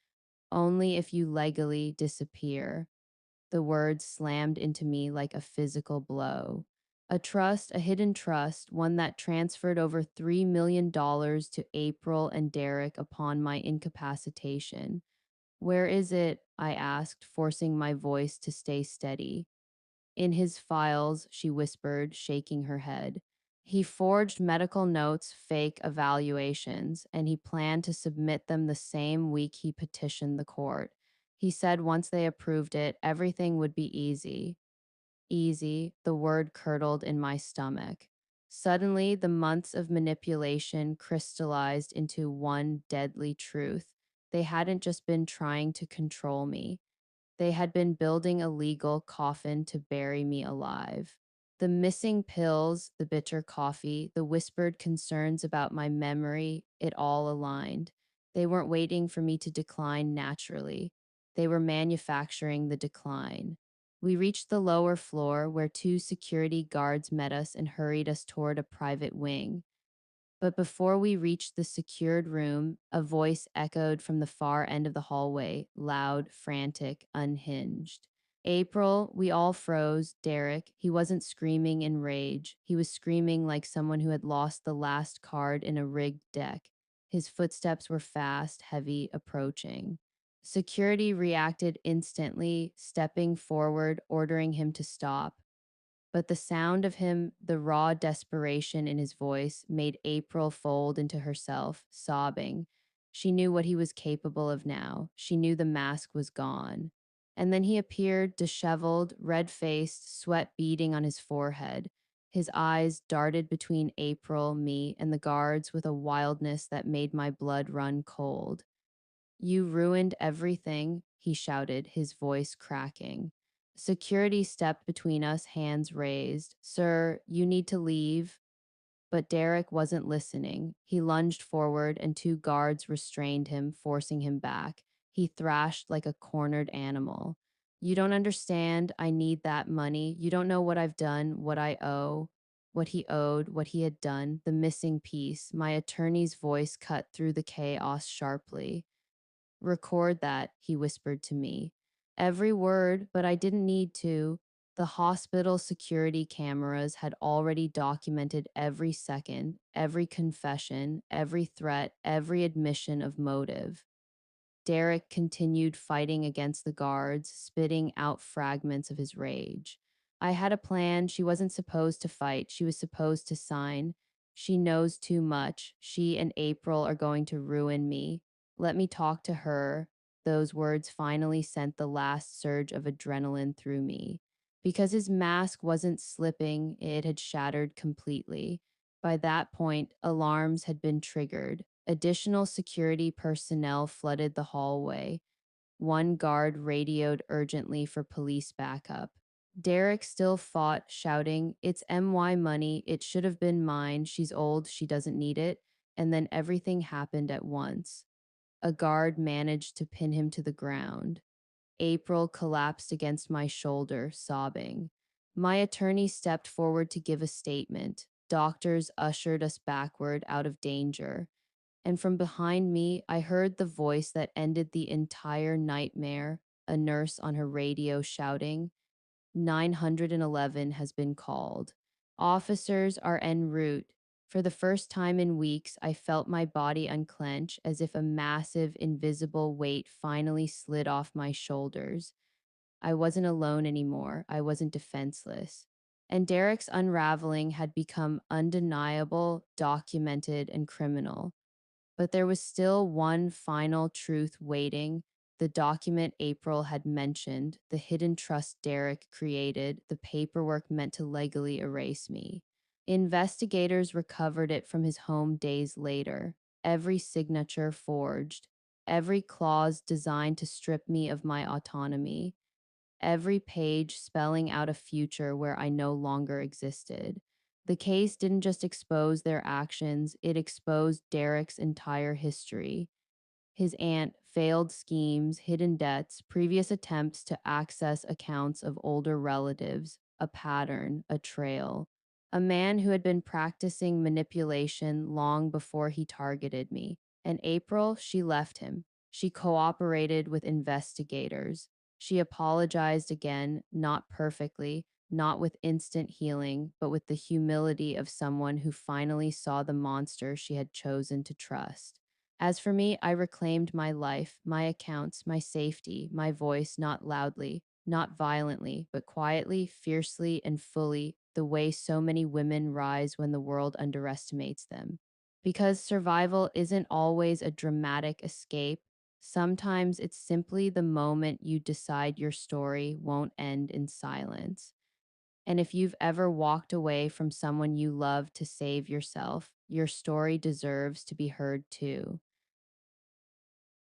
only if you legally disappear. The words slammed into me like a physical blow. A trust, a hidden trust, one that transferred over $3 million to April and Derek upon my incapacitation. Where is it? I asked, forcing my voice to stay steady. In his files, she whispered, shaking her head. He forged medical notes, fake evaluations, and he planned to submit them the same week he petitioned the court. He said once they approved it, everything would be easy. Easy, the word curdled in my stomach. Suddenly, the months of manipulation crystallized into one deadly truth. They hadn't just been trying to control me. They had been building a legal coffin to bury me alive. The missing pills, the bitter coffee, the whispered concerns about my memory, it all aligned. They weren't waiting for me to decline naturally. They were manufacturing the decline. We reached the lower floor where two security guards met us and hurried us toward a private wing. But before we reached the secured room, a voice echoed from the far end of the hallway, loud, frantic, unhinged. April, we all froze. Derek, he wasn't screaming in rage. He was screaming like someone who had lost the last card in a rigged deck. His footsteps were fast, heavy, approaching. Security reacted instantly, stepping forward, ordering him to stop. But the sound of him, the raw desperation in his voice, made April fold into herself, sobbing. She knew what he was capable of now. She knew the mask was gone. And then he appeared, disheveled, red faced, sweat beading on his forehead. His eyes darted between April, me, and the guards with a wildness that made my blood run cold. You ruined everything, he shouted, his voice cracking. Security stepped between us, hands raised. Sir, you need to leave. But Derek wasn't listening. He lunged forward, and two guards restrained him, forcing him back. He thrashed like a cornered animal. You don't understand. I need that money. You don't know what I've done, what I owe, what he owed, what he had done, the missing piece. My attorney's voice cut through the chaos sharply. Record that, he whispered to me. Every word, but I didn't need to. The hospital security cameras had already documented every second, every confession, every threat, every admission of motive. Derek continued fighting against the guards, spitting out fragments of his rage. I had a plan. She wasn't supposed to fight. She was supposed to sign. She knows too much. She and April are going to ruin me. Let me talk to her. Those words finally sent the last surge of adrenaline through me. Because his mask wasn't slipping, it had shattered completely. By that point, alarms had been triggered. Additional security personnel flooded the hallway. One guard radioed urgently for police backup. Derek still fought, shouting, It's MY money. It should have been mine. She's old. She doesn't need it. And then everything happened at once. A guard managed to pin him to the ground. April collapsed against my shoulder, sobbing. My attorney stepped forward to give a statement. Doctors ushered us backward out of danger. And from behind me, I heard the voice that ended the entire nightmare. a nurse on her radio shouting, 911 has been called. Officers are en route. For the first time in weeks, I felt my body unclench as if a massive, invisible weight finally slid off my shoulders. I wasn't alone anymore. I wasn't defenseless. And Derek's unraveling had become undeniable, documented, and criminal. But there was still one final truth waiting. The document April had mentioned, the hidden trust Derek created, the paperwork meant to legally erase me. Investigators recovered it from his home days later, every signature forged, every clause designed to strip me of my autonomy, every page spelling out a future where I no longer existed. The case didn't just expose their actions, it exposed Derek's entire history. His aunt, failed schemes, hidden debts, previous attempts to access accounts of older relatives, a pattern, a trail. A man who had been practicing manipulation long before he targeted me. In April, she left him. She cooperated with investigators. She apologized again, not perfectly, not with instant healing, but with the humility of someone who finally saw the monster she had chosen to trust. As for me, I reclaimed my life, my accounts, my safety, my voice, not loudly, not violently, but quietly, fiercely, and fully, the way so many women rise when the world underestimates them. Because survival isn't always a dramatic escape, sometimes it's simply the moment you decide your story won't end in silence. And if you've ever walked away from someone you love to save yourself, your story deserves to be heard too.